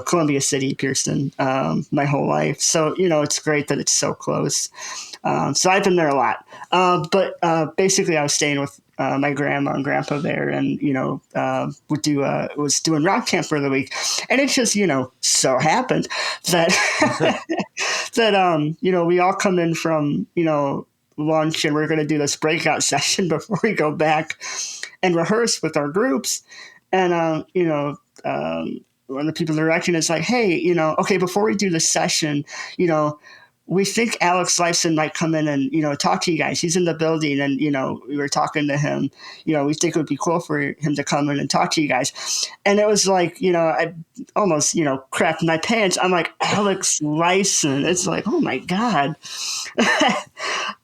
Columbia City, Pearson, my whole life. So, it's great that it's so close. So I've been there a lot. But basically I was staying with my grandma and grandpa there, and was doing rock camp for the week, and it just so happened that that we all come in from lunch, and we're going to do this breakout session before we go back and rehearse with our groups, and one of the people directing is like, hey, okay, before we do the session, we think Alex Lifeson might come in and, talk to you guys. He's in the building, and, we were talking to him. We think it would be cool for him to come in and talk to you guys. And it was like, I almost, crapped my pants. I'm like, Alex Lifeson. It's like, oh my God.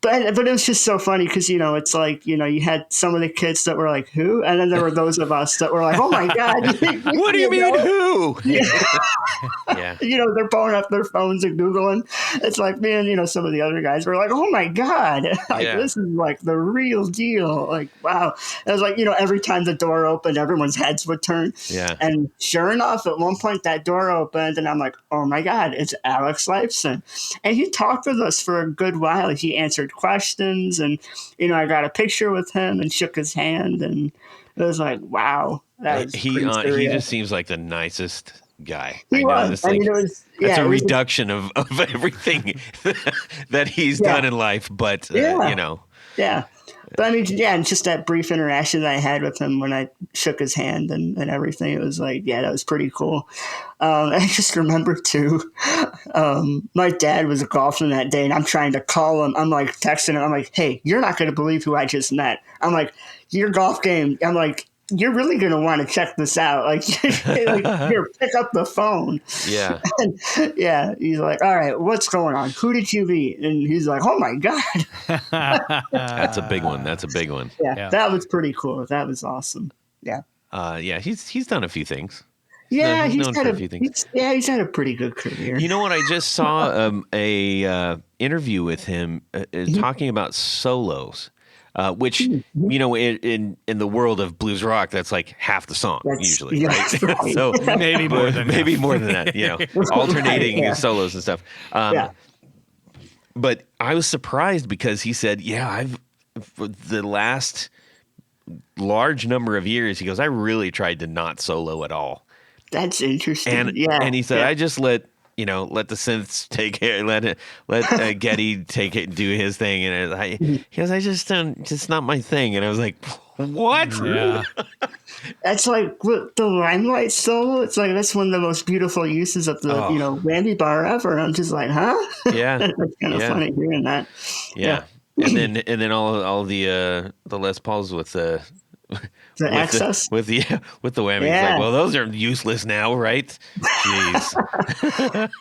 But it was just so funny because, it's like, you had some of the kids that were like, who? And then there were those of us that were like, oh my God. What do you mean, who? Yeah. Yeah. They're pulling up their phones and Googling. It's like, man, some of the other guys were like, oh my God, this is like the real deal. Like, wow. It was like, every time the door opened, everyone's heads would turn. Yeah. And sure enough, at one point that door opened and I'm like, oh my God, it's Alex Lifeson. And he talked with us for a good while. He answered questions, and, I got a picture with him and shook his hand, and it was like, wow. He just seems like the nicest guy. He was. That's a reduction of everything that he's done in life, but Yeah. But and just that brief interaction that I had with him when I shook his hand and everything, it was like, that was pretty cool. I just remember too, my dad was golfing that day, and I'm trying to call him. I'm like texting him. I'm like, hey, you're not going to believe who I just met. I'm like, your golf game. I'm like, you're really going to want to check this out. Like, here, pick up the phone. Yeah. And, he's like, all right, what's going on? Who did you meet? And he's like, oh my God. That's a big one. Yeah, that was pretty cool. That was awesome. Yeah. He's done a few things. Yeah, he's known for a few things. He's had a pretty good career. You know what? I just saw a interview with him talking about solos. Which in the world of blues rock, that's like half the song usually, right? Right. So maybe more than that. Alternating Right, solos and stuff. But I was surprised because he said, I've for the last large number of years, he goes, I really tried to not solo at all. That's interesting. And he said, I just let the synths take it, let Getty take it and do his thing. And he goes, I just don't, just not my thing. And I was like, what? Yeah. That's like the Limelight solo. It's like, that's one of the most beautiful uses of the, whammy bar ever. I'm just like, huh? Yeah. That's kind of funny hearing that. Yeah. And then all the Les Pauls with the access with the whammy. Yeah. It's like, well, those are useless now, right? Jeez.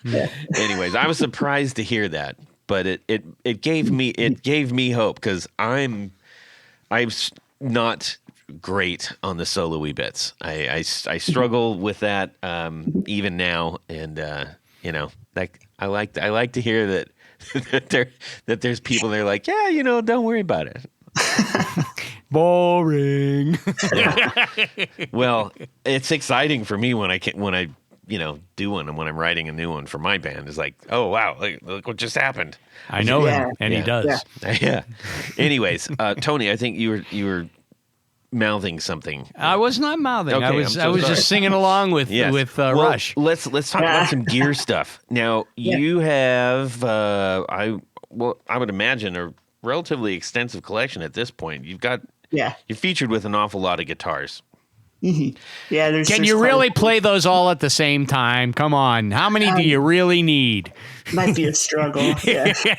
Anyways, I was surprised to hear that, but it gave me hope because I'm not great on the solo-y bits. I struggle with that even now, and I like to hear that there's people that are like, don't worry about it. Boring. Well, it's exciting for me when I do one, and when I'm writing a new one for my band. It's like, oh wow, look what just happened. I know him, and he does. Yeah. Anyways, Tony, I think you were mouthing something. I was not mouthing. Okay, I was just singing along with Rush. Let's talk about some gear stuff. Now you have I would imagine a relatively extensive collection at this point. You're featured with an awful lot of guitars. Mm-hmm. Yeah, can you really play those all at the same time? Come on, how many do you really need? Might be a struggle. Yeah. To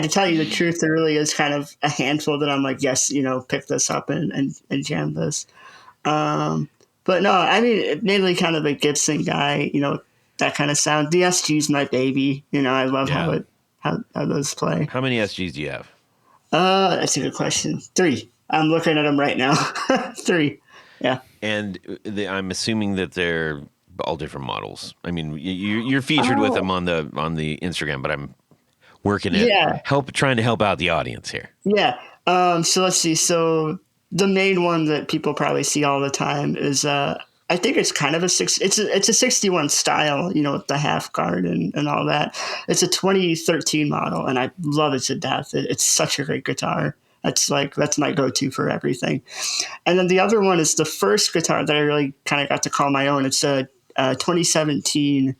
tell you the truth, there really is kind of a handful that I'm like, yes, pick this up and jam this. But no, mainly kind of a Gibson guy. That kind of sound. The SG's my baby. I love how those play. How many SGs do you have? That's a good question. 3. I'm looking at them right now. 3. Yeah. And I'm assuming that they're all different models. I mean, you're featured with them on the Instagram, but I'm working at trying to help out the audience here. Yeah. So let's see. So the main one that people probably see all the time is I think it's kind of it's a 61 style, with the half guard and all that. It's a 2013 model, and I love it to death. It's such a great guitar. That's my go-to for everything. And then the other one is the first guitar that I really kind of got to call my own. It's a 2017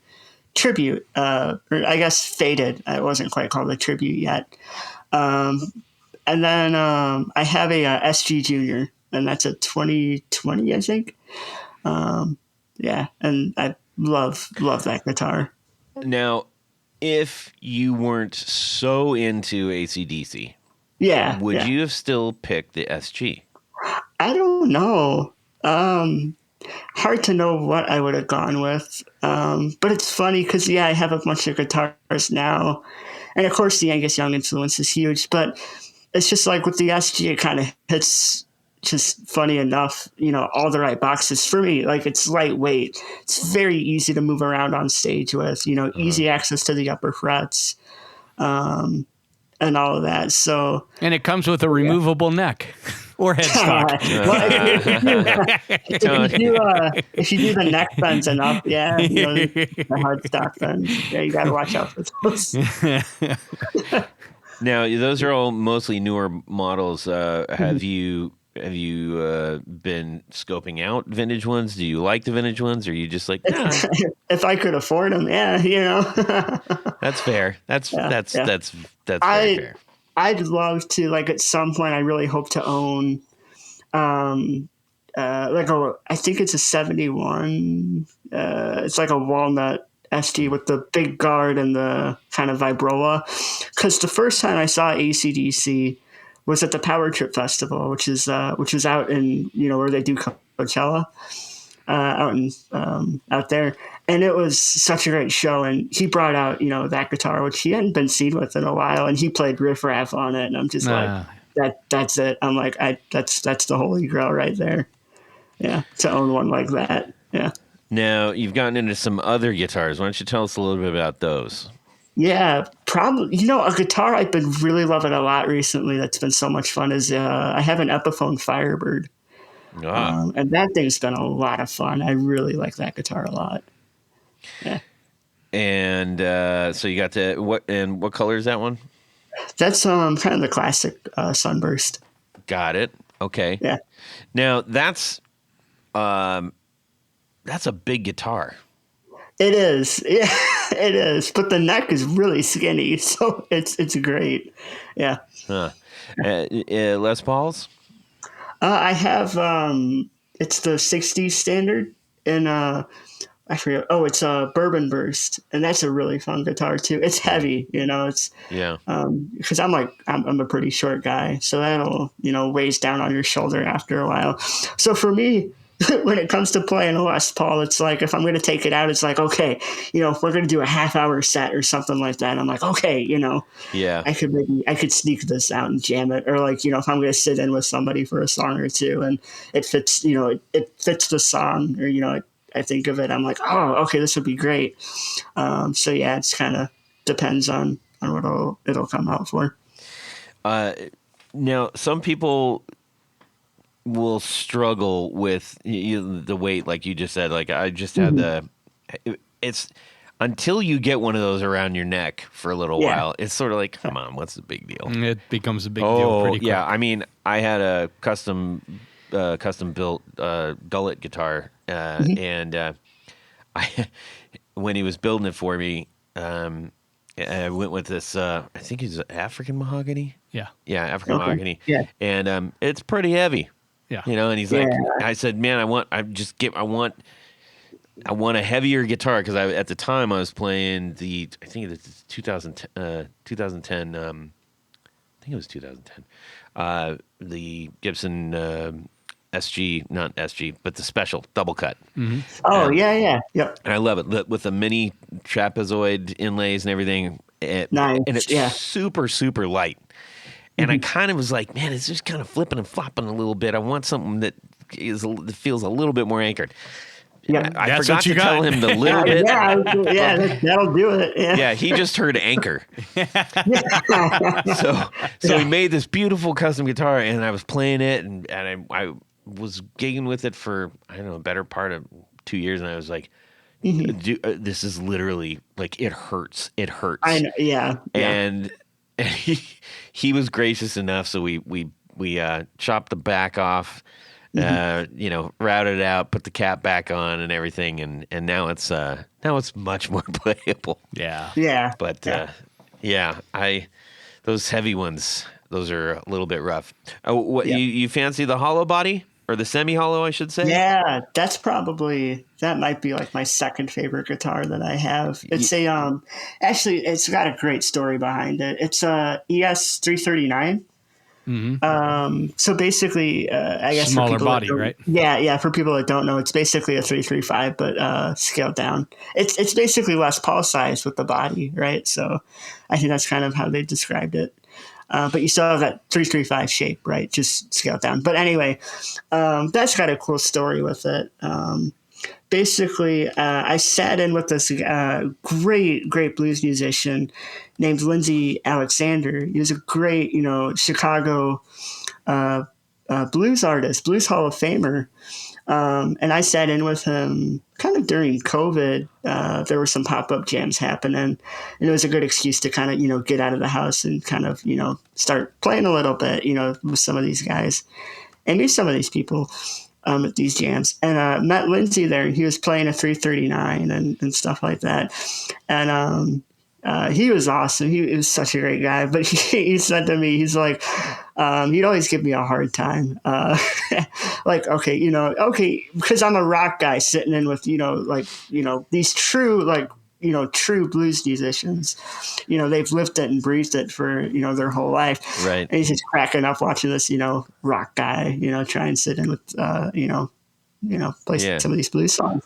tribute, or I guess faded. It wasn't quite called a tribute yet. And then I have a SG Junior, and that's a 2020, I think. Yeah, and I love that guitar. Now, if you weren't so into AC/DC, would you have still picked the SG? I don't know. Hard to know what I would have gone with. But it's funny because, I have a bunch of guitars now. And, of course, the Angus Young influence is huge. But it's just like with the SG, it kind of hits just funny enough, all the right boxes for me. Like, it's lightweight. It's very easy to move around on stage with, easy access to the upper frets, and all of that. So, and it comes with a removable neck or headstock. If you do the neck bends enough, the hard stock bends, you got to watch out for those. Now, those are all mostly newer models. Have you been scoping out vintage ones? Do you like the vintage ones, or are you just like, nah? If I could afford them, That's fair. That's very fair. I'd love to, like, at some point I really hope to own I think it's a 71, it's like a walnut SG with the big guard and the kind of vibrola, because the first time I saw AC/DC was at the Power Trip Festival, which is out in, where they do Coachella, out there. And it was such a great show. And he brought out, that guitar, which he hadn't been seen with in a while. And he played riff raff on it. And I'm just that's it. I'm like, that's the holy grail right there. Yeah. To own one like that. Yeah. Now, you've gotten into some other guitars. Why don't you tell us a little bit about those? Yeah, probably. A guitar I've been really loving a lot recently that's been so much fun is I have an Epiphone Firebird. And that thing's been a lot of fun. I really like that guitar a lot. Yeah. And so you got what color is that one? That's kind of the classic Sunburst. Got it. Okay. Yeah. Now that's a big guitar. It is. Yeah, it is. But the neck is really skinny, so it's great. Yeah. Huh. Les Pauls? I have it's the 60s standard, and I forget. Oh, it's a Bourbon Burst, and that's a really fun guitar too. It's heavy, it's because I'm a pretty short guy, so that'll weighs down on your shoulder after a while. So for me, when it comes to playing a Les Paul, it's like, if I'm going to take it out, it's like, okay, if we're going to do a half-hour set or something like that, I'm like, okay, I could sneak this out and jam it. Or like, if I'm going to sit in with somebody for a song or two and it fits, it fits the song, or, I think of it, I'm like, oh, okay, this would be great. So yeah, it's kind of depends on what it'll come out for. Now, some people will struggle with the weight, like you just said. Like I just had it's until you get one of those around your neck for a little while. It's sort of like, come on, what's the big deal? It becomes a big deal pretty quick. Yeah, I mean, I had a custom built gullet guitar, and I when he was building it for me, I went with this. I think it's African mahogany. Yeah, African mahogany. Yeah, and it's pretty heavy. Yeah, and he's like, I said, man, I want a heavier guitar, because at the time I was playing I think it's 2010. 2010. I think it was 2010. The Gibson SG, not SG, but the special double cut. Mm-hmm. Oh, yep. And I love it with the mini trapezoid inlays and everything. Nice. And it's super, super light. And I kind of was like, man, it's just kind of flipping and flopping a little bit. I want something that feels a little bit more anchored. Yeah, I forgot to tell him the little bit. That'll do it. Yeah, he just heard anchor. So he made this beautiful custom guitar, and I was playing it, and I was gigging with it for, I don't know, a better part of 2 years, and I was like, this is literally, like, it hurts. It hurts. I know, yeah. And and he was gracious enough, so we chopped the back off, routed it out, put the cap back on, and everything, and now it's much more playable. Yeah. Yeah. But those heavy ones, those are a little bit rough. Oh, what you fancy the hollow body or the semi-hollow, I should say? Yeah, that might be like my second favorite guitar that I have. It's actually it's got a great story behind it. It's a ES 339. So basically, I guess Smaller body, right? Yeah. For people that don't know, it's basically a 335, but scaled down. It's basically Les Paul size with the body, right? So I think that's kind of how they described it. But you still have that 335 shape, right? Just scaled down. But anyway, that's got a cool story with it. Basically, I sat in with this great blues musician named Lindsey Alexander. He was a great, Chicago blues artist, blues Hall of Famer. And I sat in with him kind of during COVID. There were some pop-up jams happening, and it was a good excuse to kind of, get out of the house and kind of, start playing a little bit, with some of these guys and meet some of these people at these jams. And met Lindsay there, and he was playing a 339 and stuff like that. And he was awesome. He was such a great guy. But he said to me, he's like, he'd always give me a hard time. Like, okay, because I'm a rock guy sitting in with, these true, true blues musicians. They've lived it and breathed it for, their whole life. Right. And he's just cracking up watching this, rock guy, try and sit in with, play some of these blues songs.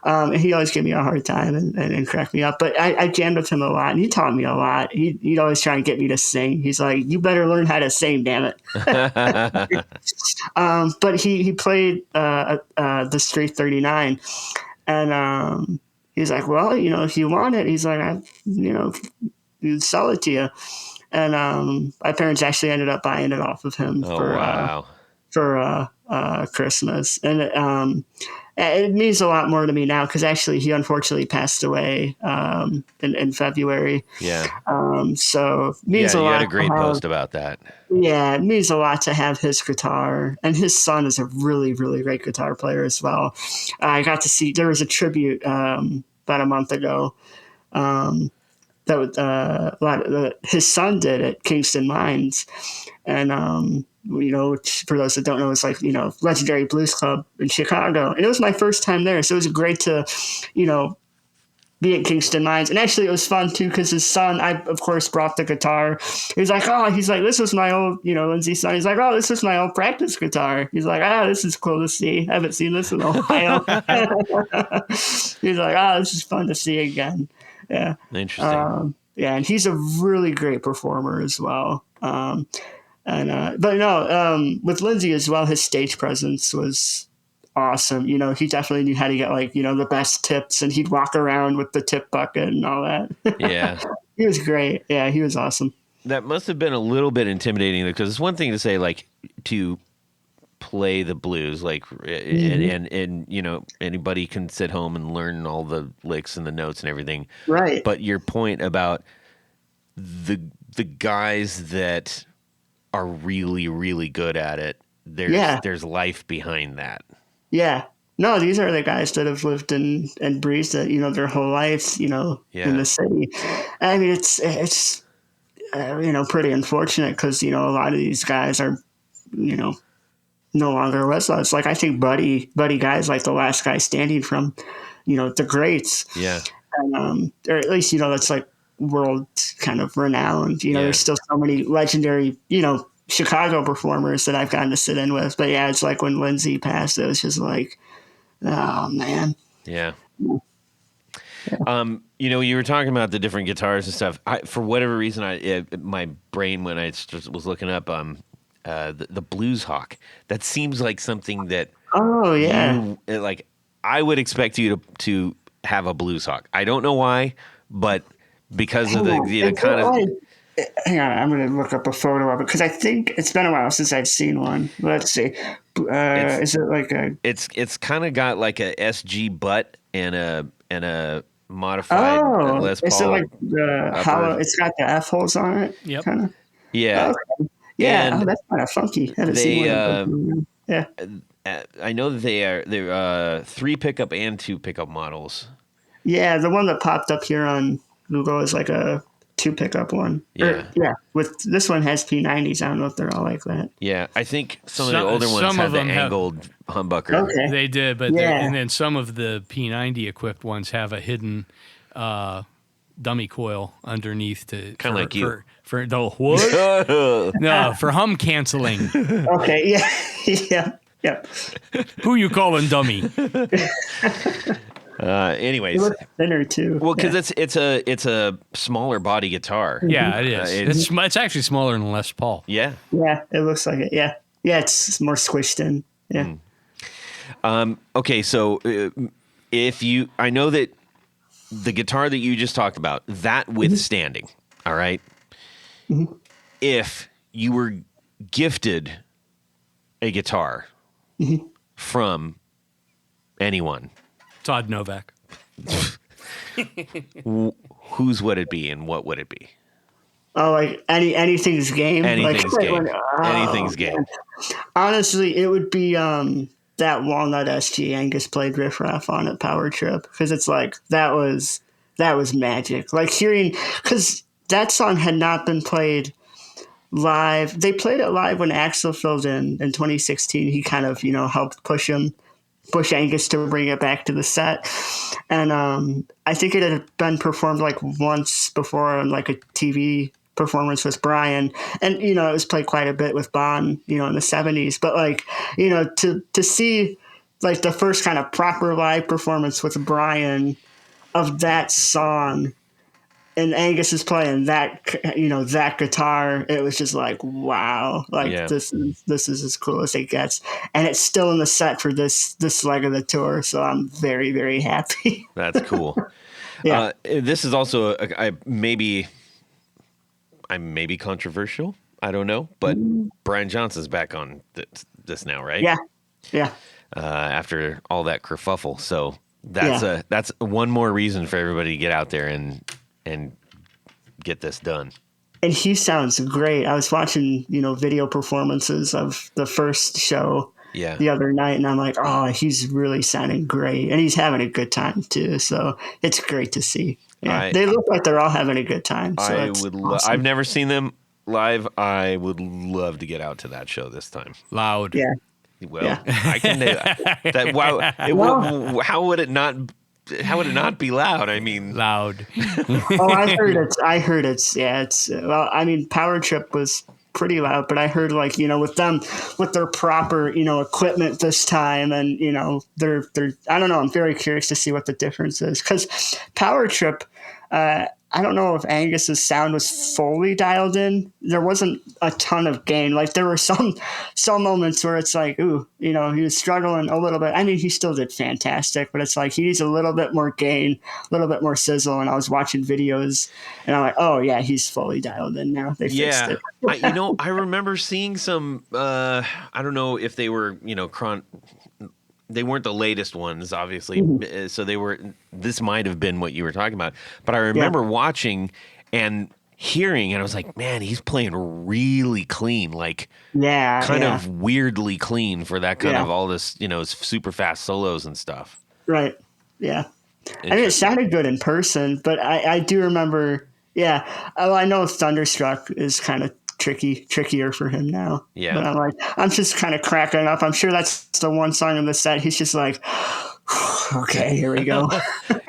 And he always gave me a hard time and crack me up. But I jammed with him a lot, and he taught me a lot. He'd always try and get me to sing. He's like, you better learn how to sing, damn it. But he played the Street 39. And he's like, well, if you want it, he's like, he'd sell it to you. And my parents actually ended up buying it off of him for Christmas. And it means a lot more to me now because actually he unfortunately passed away in February. Yeah. So it means a lot. You had a great post about that. Yeah, it means a lot to have his guitar. And his son is a really, really great guitar player as well. I got to see, there was a tribute about a month ago that his son did at Kingston Mines. And, for those that don't know, it's like, legendary blues club in Chicago. And it was my first time there. So it was great to, be at Kingston Mines. And actually it was fun too, because his son, I of course brought the guitar. He's like, this was my old, Lindsay's son. He's like, oh, this was my old practice guitar. He's like, this is cool to see. I haven't seen this in a while. He's like, this is fun to see again. Yeah. Interesting. And he's a really great performer as well. With Lindsay as well, his stage presence was awesome. He definitely knew how to get the best tips, and he'd walk around with the tip bucket and all that. Yeah. He was great. Yeah, he was awesome. That must have been a little bit intimidating because it's one thing to say to play the blues and anybody can sit home and learn all the licks and the notes and everything. Right. But your point about the guys that are really, really good at it, there's life behind that. Yeah. No, these are the guys that have lived and breathed it, their whole lives, in the city. I mean, it's pretty unfortunate because, a lot of these guys are, no longer with us. Like, I think Buddy Guy's like the last guy standing from, the greats. Yeah. And, or at least, that's like world kind of renowned. There's still so many legendary, Chicago performers that I've gotten to sit in with. But yeah, it's like when Lindsay passed, it was just like, oh man. Yeah. You were talking about the different guitars and stuff. For whatever reason, my brain when I was looking up the Blues Hawk, that seems like something that I would expect you to have a Blues Hawk. I don't know why, but because of the kind of. Hang on, I'm going to look up a photo of it because I think it's been a while since I've seen one. Let's see. Is it like a? It's kind of got like a SG butt and a modified Les Paul. is it like the upper. hollow? It's got the F holes on it. Yep. Kind of. Yeah. Okay. Yeah. And That's kind of funky. I haven't seen one of those. Yeah. I know that they're 3 pickup and 2 pickup models. Yeah, the one that popped up here on Google is like a 2 pickup one. Yeah. With this one has P90s. I don't know if they're all like that. Yeah, I think some of the older ones some had of the them have- angled humbucker. Okay. They did, but Yeah. and then some of the P90 equipped ones have a hidden dummy coil underneath to Kinda like you. for the what? No, for hum canceling. Okay. Yeah. Yeah. Yep. Who you calling dummy? Anyways, It looks thinner too. well, because it's a smaller body guitar. Yeah, it is. It's actually smaller than Les Paul. Yeah. Yeah, it looks like it. Yeah. Yeah, it's more squished in. Yeah. Okay, so I know that the guitar that you just talked about, that withstanding, all right? If you were gifted a guitar from anyone, Todd Novak. whose would it be and what would it be? Oh, like anything's game. Anything's like, game. Anything's game. Man. Honestly, it would be that Walnut SG Angus played Riff Raff on at Power Trip, because it's like that was magic. Like hearing, because that song had not been played live. They played it live when Axl filled in 2016. He kind of helped push Angus to bring it back to the set. And I think it had been performed like once before on like a TV performance with Brian. And, it was played quite a bit with Bon, in the 70s. But like, to see like the first kind of proper live performance with Brian of that song, and Angus is playing that, that guitar. It was just like, wow, like this is as cool as it gets, and it's still in the set for this leg of the tour. So I'm very, very happy. That's cool. Yeah. This is also I may be controversial. I don't know, but Brian Johnson's back on this now, right? Yeah, yeah. After all that kerfuffle, so that's one more reason for everybody to get out there and get this done. And he sounds great. I was watching, video performances of the first show the other night, and I'm like, oh, he's really sounding great. And he's having a good time too. So it's great to see. Yeah. They look like they're all having a good time. So awesome. I've never seen them live. I would love to get out to that show this time. Loud. Yeah. Well, I can do that. Wow. How would it not be loud? I mean, loud. Oh, I heard it's well, I mean, Power Trip was pretty loud, but I heard like, with their proper, equipment this time, and, they're I don't know, I'm very curious to see what the difference is, because Power Trip, I don't know if Angus's sound was fully dialed in. There wasn't a ton of gain. Like there were some moments where it's like, ooh, he was struggling a little bit. I mean, he still did fantastic, but it's like he needs a little bit more gain, a little bit more sizzle. And I was watching videos, and I'm like, oh yeah, he's fully dialed in now. They fixed it. I remember seeing some. I don't know if they were, they weren't the latest ones, obviously. So they were. This might have been what you were talking about, but I remember watching and hearing, and I was like, "Man, he's playing really clean, like kind of weirdly clean for that kind of all this, super fast solos and stuff." Right. Yeah. I mean, it sounded good in person, but I do remember. Yeah. Oh, I know Thunderstruck is kind of trickier for him now. Yeah. But I'm just kind of cracking up. I'm sure that's the one song in the set he's just like, okay, here we go.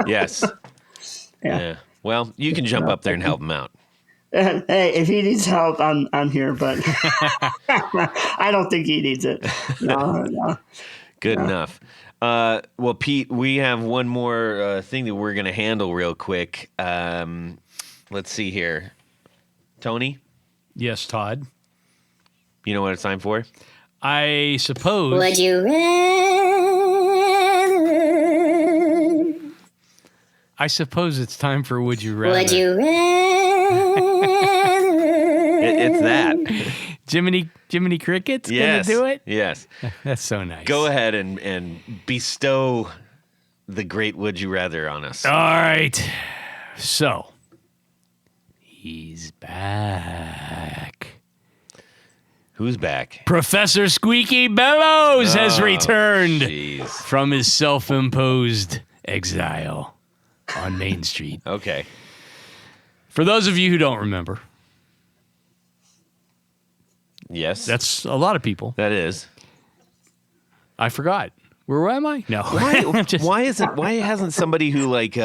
Yes. Yeah. Well, you can jump up there and help him out. Hey, if he needs help, I'm here, but I don't think he needs it. No. Good enough. Well, Pete, we have one more thing that we're going to handle real quick. Let's see here. Tony? Yes, Todd. You know what it's time for? I suppose. Would you rather? I suppose it's time for Would You Rather. Would you rather? It's that. Jiminy Cricket's Yes. gonna do it? Yes. That's so nice. Go ahead and bestow the great Would You Rather on us. All right. So, he's back. Who's back? Professor Squeaky Bellows has returned Jeez. from his self-imposed exile on Main Street. Okay. For those of you who don't remember, Yes. that's a lot of people. That is. I forgot. Where am I? No. Why hasn't somebody who like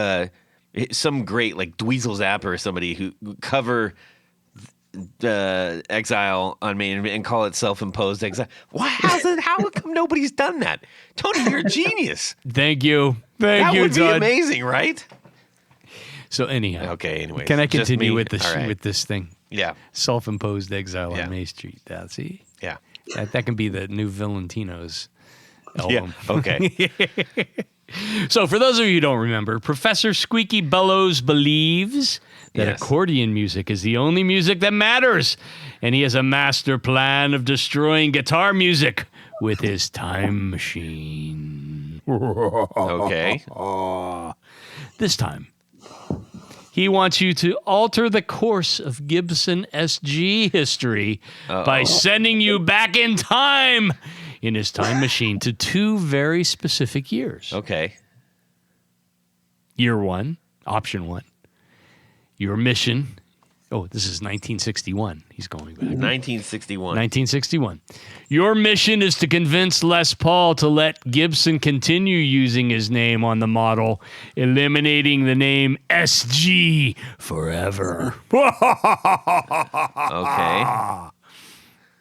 some great like Dweezil Zapper or somebody who cover exile on Main and call it self-imposed exile? How come nobody's done that? Tony, you're a genius. Thank you. Thank That you, would be Todd. amazing, right? So anyhow. Okay, anyways. Can I just continue me? with this All right. with this thing? Yeah. Self-imposed exile Yeah. on Main Street. See? Yeah. That can be the new Valentino's album. Yeah. Okay. So for those of you who don't remember, Professor Squeaky Bellows believes that Yes. accordion music is the only music that matters, and he has a master plan of destroying guitar music with his time machine. Okay. This time, he wants you to alter the course of Gibson SG history by sending you back in time in his time machine to 2 very specific years. Okay. Year 1, option 1. Your mission. Oh, this is 1961. He's going back. 1961. 1961. Your mission is to convince Les Paul to let Gibson continue using his name on the model, eliminating the name SG forever. Okay.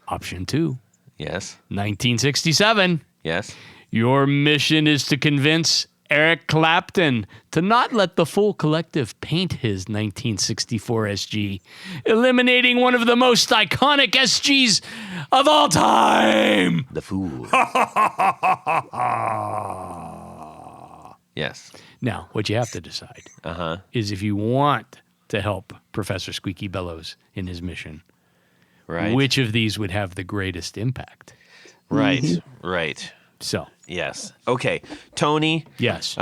Option 2. Yes. 1967. Yes. Your mission is to convince Eric Clapton to not let the full collective paint his 1964 SG, eliminating one of the most iconic SGs of all time. The Fool. Yes. Now, what you have to decide Uh-huh. is if you want to help Professor Squeaky Bellows in his mission, Right. which of these would have the greatest impact? Right. Right. So, Yes. Okay. Tony, yes.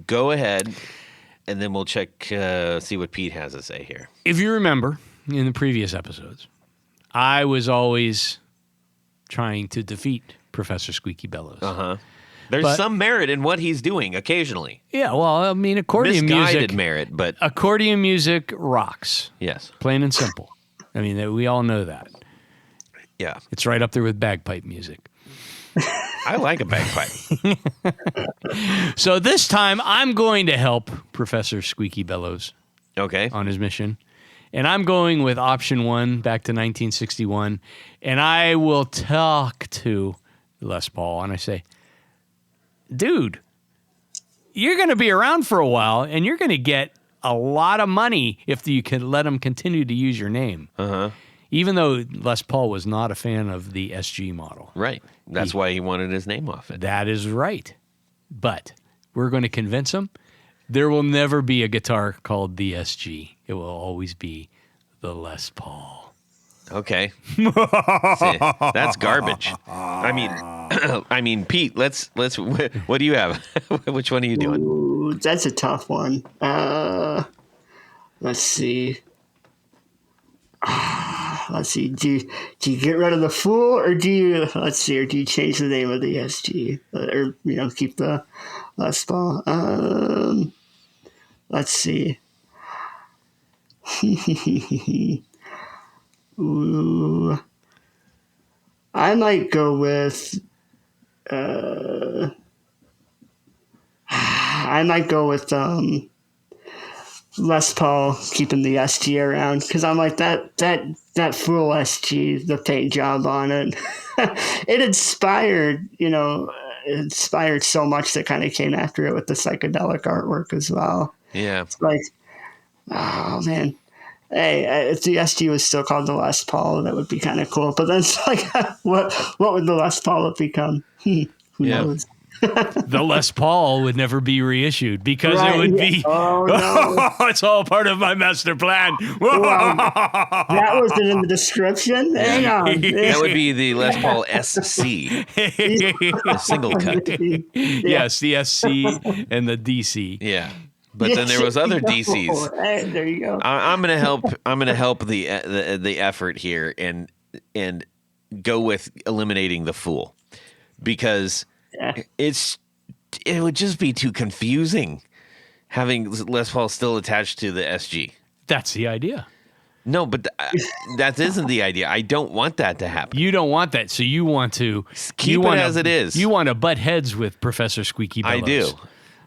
go ahead, and then we'll check, see what Pete has to say here. If you remember in the previous episodes, I was always trying to defeat Professor Squeaky Bellows. Uh-huh. There's But- some merit in what he's doing occasionally. Yeah, well, I mean, accordion Misguided music. merit, but Accordion music rocks, yes. plain and simple. I mean, we all know that. Yeah. It's right up there with bagpipe music. I like a bagpipe. So this time, I'm going to help Professor Squeaky Bellows Okay. on his mission. And I'm going with option 1 back to 1961. And I will talk to Les Paul and I say, dude, you're going to be around for a while and you're going to get a lot of money if you can let him continue to use your name. Uh-huh. Even though Les Paul was not a fan of the SG model. Right. That's why he wanted his name off it. That is right. But we're going to convince him there will never be a guitar called the SG. It will always be the Les Paul. Okay. See, that's garbage. I mean, Pete, let's what do you have? Which one are you doing? Ooh, that's a tough one. Let's see. Let's see. Do you get rid of the Fool, or do you change the name of the SG, or keep the Les Paul? Let's see. Ooh, I might go with. Les Paul keeping the SG around, because I'm like that Fool SG, the paint job on it, it inspired so much that kind of came after it with the psychedelic artwork as well. Yeah. It's like, oh man, hey, if the SG was still called the Les Paul, that would be kind of cool. But then it's like, what would the Les Paul have become? Who knows? the Les Paul would never be reissued because it would be. Oh no! It's all part of my master plan. That wasn't in the description. Hang on. That would be the Les Paul SC, a single cut. Yes, the SC and the DC. Yeah, but then there was other DCs. Hey, there you go. I'm gonna help. I'm gonna help the effort here and go with eliminating the fool, because it would just be too confusing having Les Paul still attached to the SG. That's the idea. No, but that isn't the idea. I don't want that to happen. You don't want that, so you want to Keep it as it is. You want to butt heads with Professor Squeaky Bellows. I do.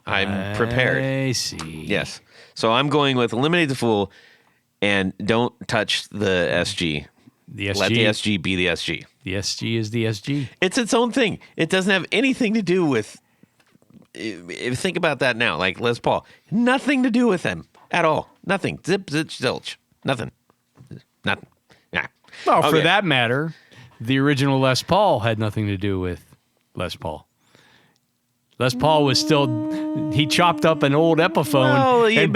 I'm prepared. I see. Yes. So I'm going with eliminate the fool and don't touch the SG. The SG. Let the SG be the SG. The SG is the SG. It's its own thing. It doesn't have anything to do with. Think about that now. Like Les Paul, nothing to do with them at all. Nothing. Zip, zilch. Nothing. Nothing. Yeah. Well, for that matter, the original Les Paul had nothing to do with Les Paul. Les Paul was still, he chopped up an old Epiphone. Well, that's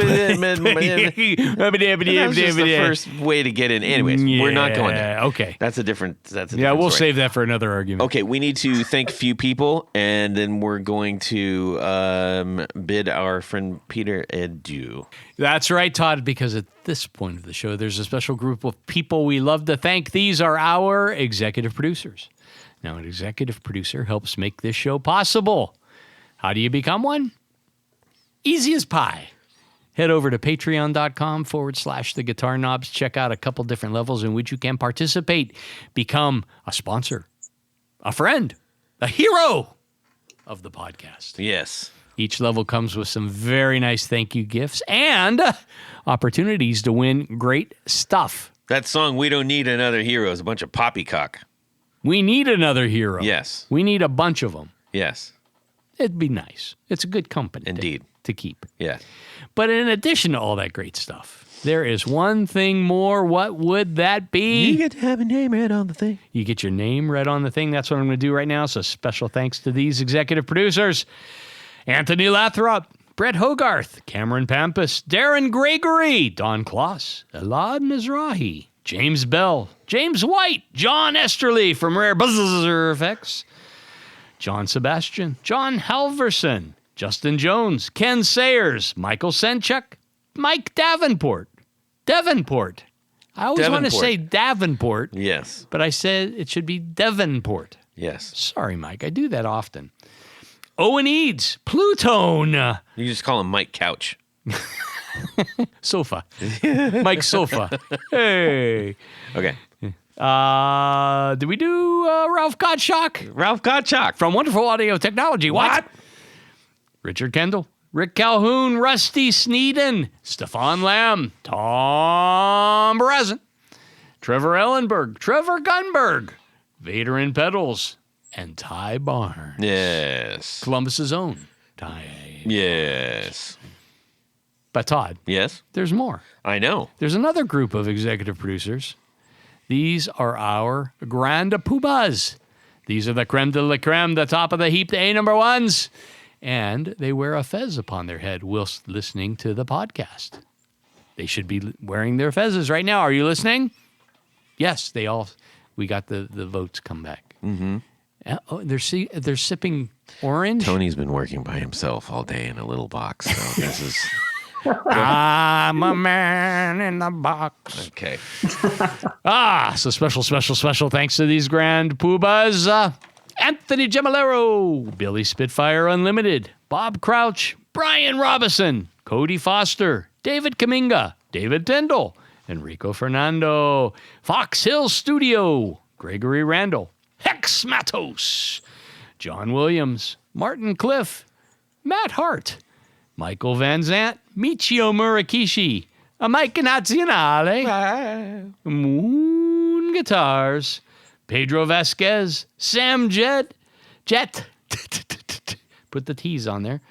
just the first way to get in. Anyways, we're not going there. Okay. That's a different We'll story. save that for another argument. Okay, we need to thank a few people, and then we're going to bid our friend Peter adieu. That's right, Todd, because at this point of the show, there's a special group of people we love to thank. These are our executive producers. Now, an executive producer helps make this show possible. How do you become one? Easy as pie. Head over to patreon.com/the Guitar Knobs. Check out a couple different levels in which you can participate. Become a sponsor, a friend, a hero of the podcast. Yes. Each level comes with some very nice thank you gifts and opportunities to win great stuff. That song, We Don't Need Another Hero, is a bunch of poppycock. We need another hero. Yes. We need a bunch of them. Yes. It'd be nice. It's a good company Indeed. to keep. Yeah. But in addition to all that great stuff, there is one thing more. What would that be? You get to have a name right on the thing. You get your name right on the thing. That's what I'm going to do right now. So special thanks to these executive producers: Anthony Lathrop, Brett Hogarth, Cameron Pampas, Darren Gregory, Don Kloss, Elad Mizrahi, James Bell, James White, John Esterly from Rare Buzzer Effects, John Sebastian, John Halverson, Justin Jones, Ken Sayers, Michael Senchuk, Mike Davenport. I always want to say Davenport. Yes. But I said it should be Devonport. Yes. Sorry, Mike. I do that often. Owen Eads, Plutone. You just call him Mike Couch. Sofa. Mike Sofa. Hey. Okay. Did we do Ralph Gottschalk? Ralph Gottschalk. From Wonderful Audio Technology. What? Richard Kendall, Rick Calhoun, Rusty Sneeden, Stefan Lamb, Tom Brezin, Trevor Ellenberg, Trevor Gunberg, Vader and Pedals, and Ty Barnes. Yes. Columbus's own Ty. Yes. But Todd, Yes. there's more. I know. There's another group of executive producers. These are our grand poobahs. These are the creme de la creme, the top of the heap, the A number ones. And they wear a fez upon their head whilst listening to the podcast. They should be wearing their fezzes right now. Are you listening? Yes, they all. We got the votes come back. Mm-hmm. Oh, they're sipping orange. Tony's been working by himself all day in a little box. So this is I'm a man in the box. okay. So special thanks to these grand poobahs. Anthony Gemolero, Billy Spitfire Unlimited, Bob Crouch, Brian Robison, Cody Foster, David Kaminga, David Tyndall, Enrico Fernando, Fox Hill Studio, Gregory Randall, Hex Matos, John Williams, Martin Cliff, Matt Hart, Michael Van Zant, Michio Murakishi, Mike Nazionale, Moon Guitars, Pedro Vasquez, Sam Jet, put the T's on there,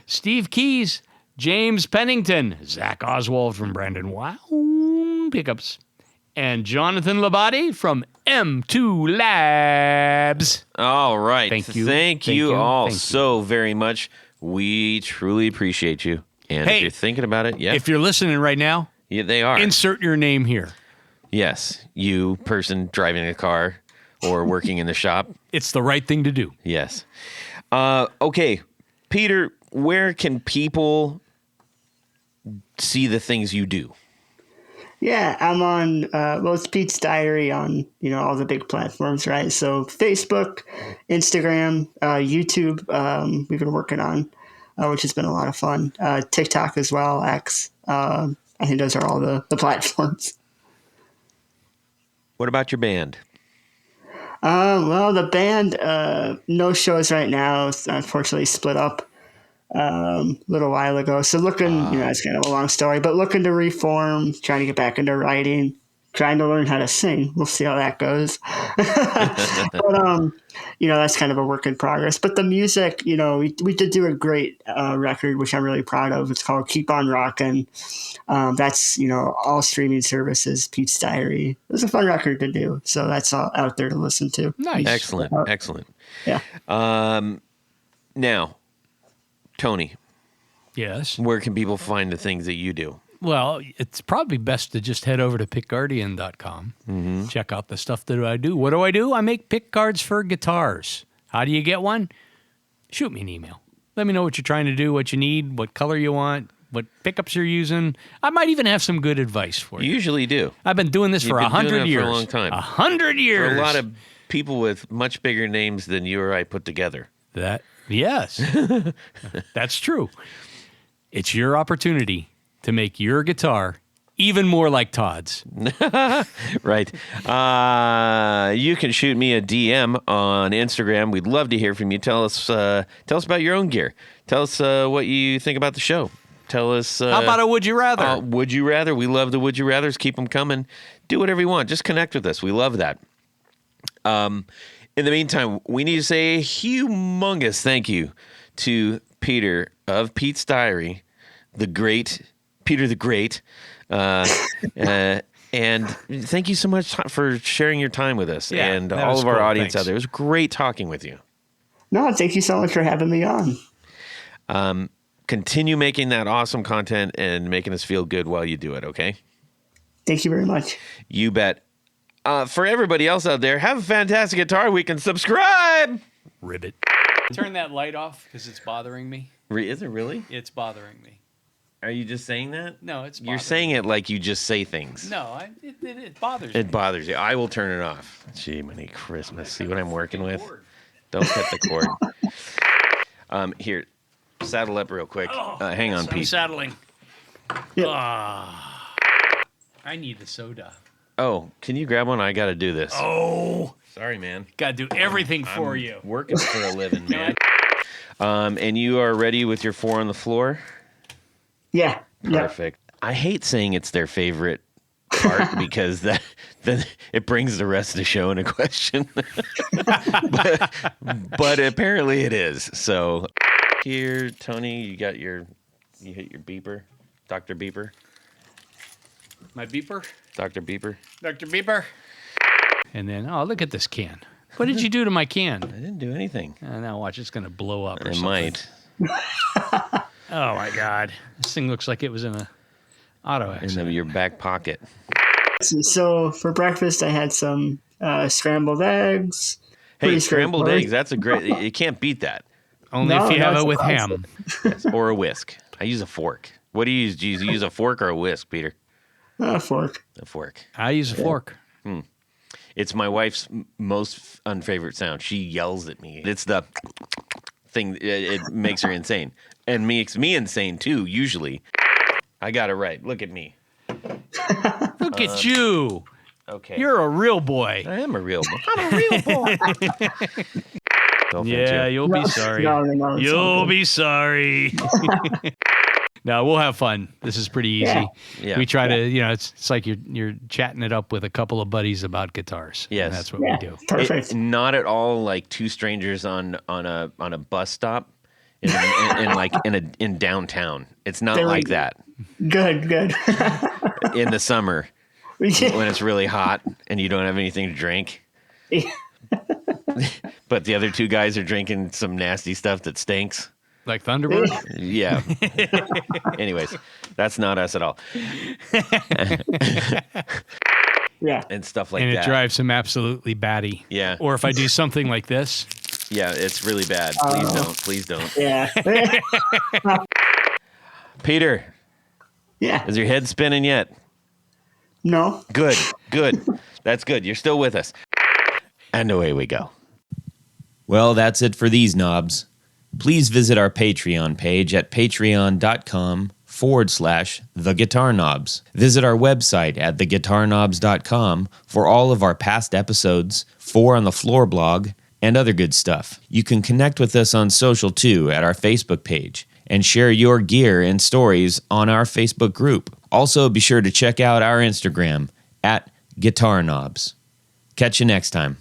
Steve Keys, James Pennington, Zach Oswald from Brandon Wow Pickups, and Jonathan Labate from M2 Labs. All right. Thank you. Thank Thank you you. all Thank you. so very much. We truly appreciate you. And Hey, if you're thinking about it, If you're listening right now, they are. insert your name here. Yes, you person driving a car or working in the shop. It's the right thing to do. Yes. Okay, Peter, where can people see the things you do? Yeah, I'm on, it's Pete's Diary on, all the big platforms, right? So Facebook, Instagram, YouTube, we've been working on, which has been a lot of fun. TikTok as well, X. I think those are all the platforms. What about your band? The band, no shows right now. It's unfortunately split up a little while ago. So looking, it's kind of a long story, but looking to reform, trying to get back into writing, trying to learn how to sing. We'll see how that goes. But, that's kind of a work in progress. But the music, we did do a great record, which I'm really proud of. It's called Keep On Rockin'. That's, all streaming services, Pete's Diary. It was a fun record to do. So that's all out there to listen to. Nice. Excellent. Yeah. Now, Tony, Yes. where can people find the things that you do? Well, it's probably best to just head over to pickguardian.com. Mm-hmm. Check out the stuff that I do. What do? I make pick guards for guitars. How do you get one? Shoot me an email. Let me know what you're trying to do, what you need, what color you want, what pickups you're using. I might even have some good advice for you. You usually do. I've been doing this You've for been doing 100 that years. for a long time. 100 years. For a lot of people with much bigger names than you or I put together. Yes. That's true. It's your opportunity to make your guitar even more like Todd's. Right. You can shoot me a DM on Instagram. We'd love to hear from you. Tell us about your own gear. Tell us what you think about the show. Tell us. How about a would you rather? Would you rather? We love the would you rathers. Keep them coming. Do whatever you want. Just connect with us. We love that. In the meantime, we need to say a humongous thank you to Peter of Pete's Diary, the great Peter the Great. And thank you so much for sharing your time with us and all of our audience out there. It was great talking with you. No, thank you so much for having me on. Continue making that awesome content and making us feel good while you do it, okay? Thank you very much. You bet. For everybody else out there, have a fantastic guitar week and subscribe. Ribbit. Turn that light off because it's bothering me. Is it really? It's bothering me. Are you just saying that? No, it's bothering You're saying it like you just say things. No, it bothers me. It bothers you. I will turn it off. Gee, many Christmas. See what I'm working with? Don't cut the cord. Here, saddle up real quick. Hang on, Pete. I'm saddling. Yep. I need the soda. Oh, can you grab one? I got to do this. Oh, Sorry, man. got to do everything for you. Working for a living, man. And you are ready with your 4 on the floor? Yeah. Perfect. I hate saying it's their favorite part because then it brings the rest of the show into question. but apparently it is. So here, Tony, you hit your beeper, Dr. Beeper. My beeper? Dr. Beeper. Dr. Beeper. And then, look at this can. What did you do to my can? I didn't do anything. Now watch, it's going to blow up or It something. might. Oh, my God. This thing looks like it was in a auto accident. In your back pocket. So for breakfast, I had some scrambled eggs. Hey, Pretty scrambled straightforward. eggs, that's a great, you can't beat that. Only No, if you have it's it with awesome. ham. Yes, or a whisk. I use a fork. What do you use? Do you use a fork or a whisk, Peter? A fork. A fork. I use a fork. It's my wife's most unfavorite sound. She yells at me. It's the thing. It makes her insane. And makes me insane, too, usually. I got it right. Look at me. Look at you. Okay. You're a real boy. I am a real boy. I'm a real boy. Yeah, you'll be sorry. No, it's You'll all good. be sorry. No, we'll have fun. This is pretty easy. Yeah. We try to, it's like you're chatting it up with a couple of buddies about guitars. Yes. And that's what Yeah, we do. perfect. Not at all like two strangers on a bus stop in downtown. It's not There we like go. that Good. in the summer. when it's really hot and you don't have anything to drink. But the other two guys are drinking some nasty stuff that stinks. Like Thunderbird? Yeah. Anyways, that's not us at all. Yeah. And stuff like And that. it drives him absolutely batty. Yeah. Or if I do something like this. Yeah, it's really bad. Please don't. Please don't. Yeah. Peter, Yeah. is your head spinning yet? No. Good. That's good. You're still with us. And away we go. Well, that's it for these knobs. Please visit our Patreon page at patreon.com/theguitarknobs. Visit our website at theguitarknobs.com for all of our past episodes, 4 on the Floor blog, and other good stuff. You can connect with us on social too at our Facebook page and share your gear and stories on our Facebook group. Also, be sure to check out our Instagram at Guitar Knobs. Catch you next time.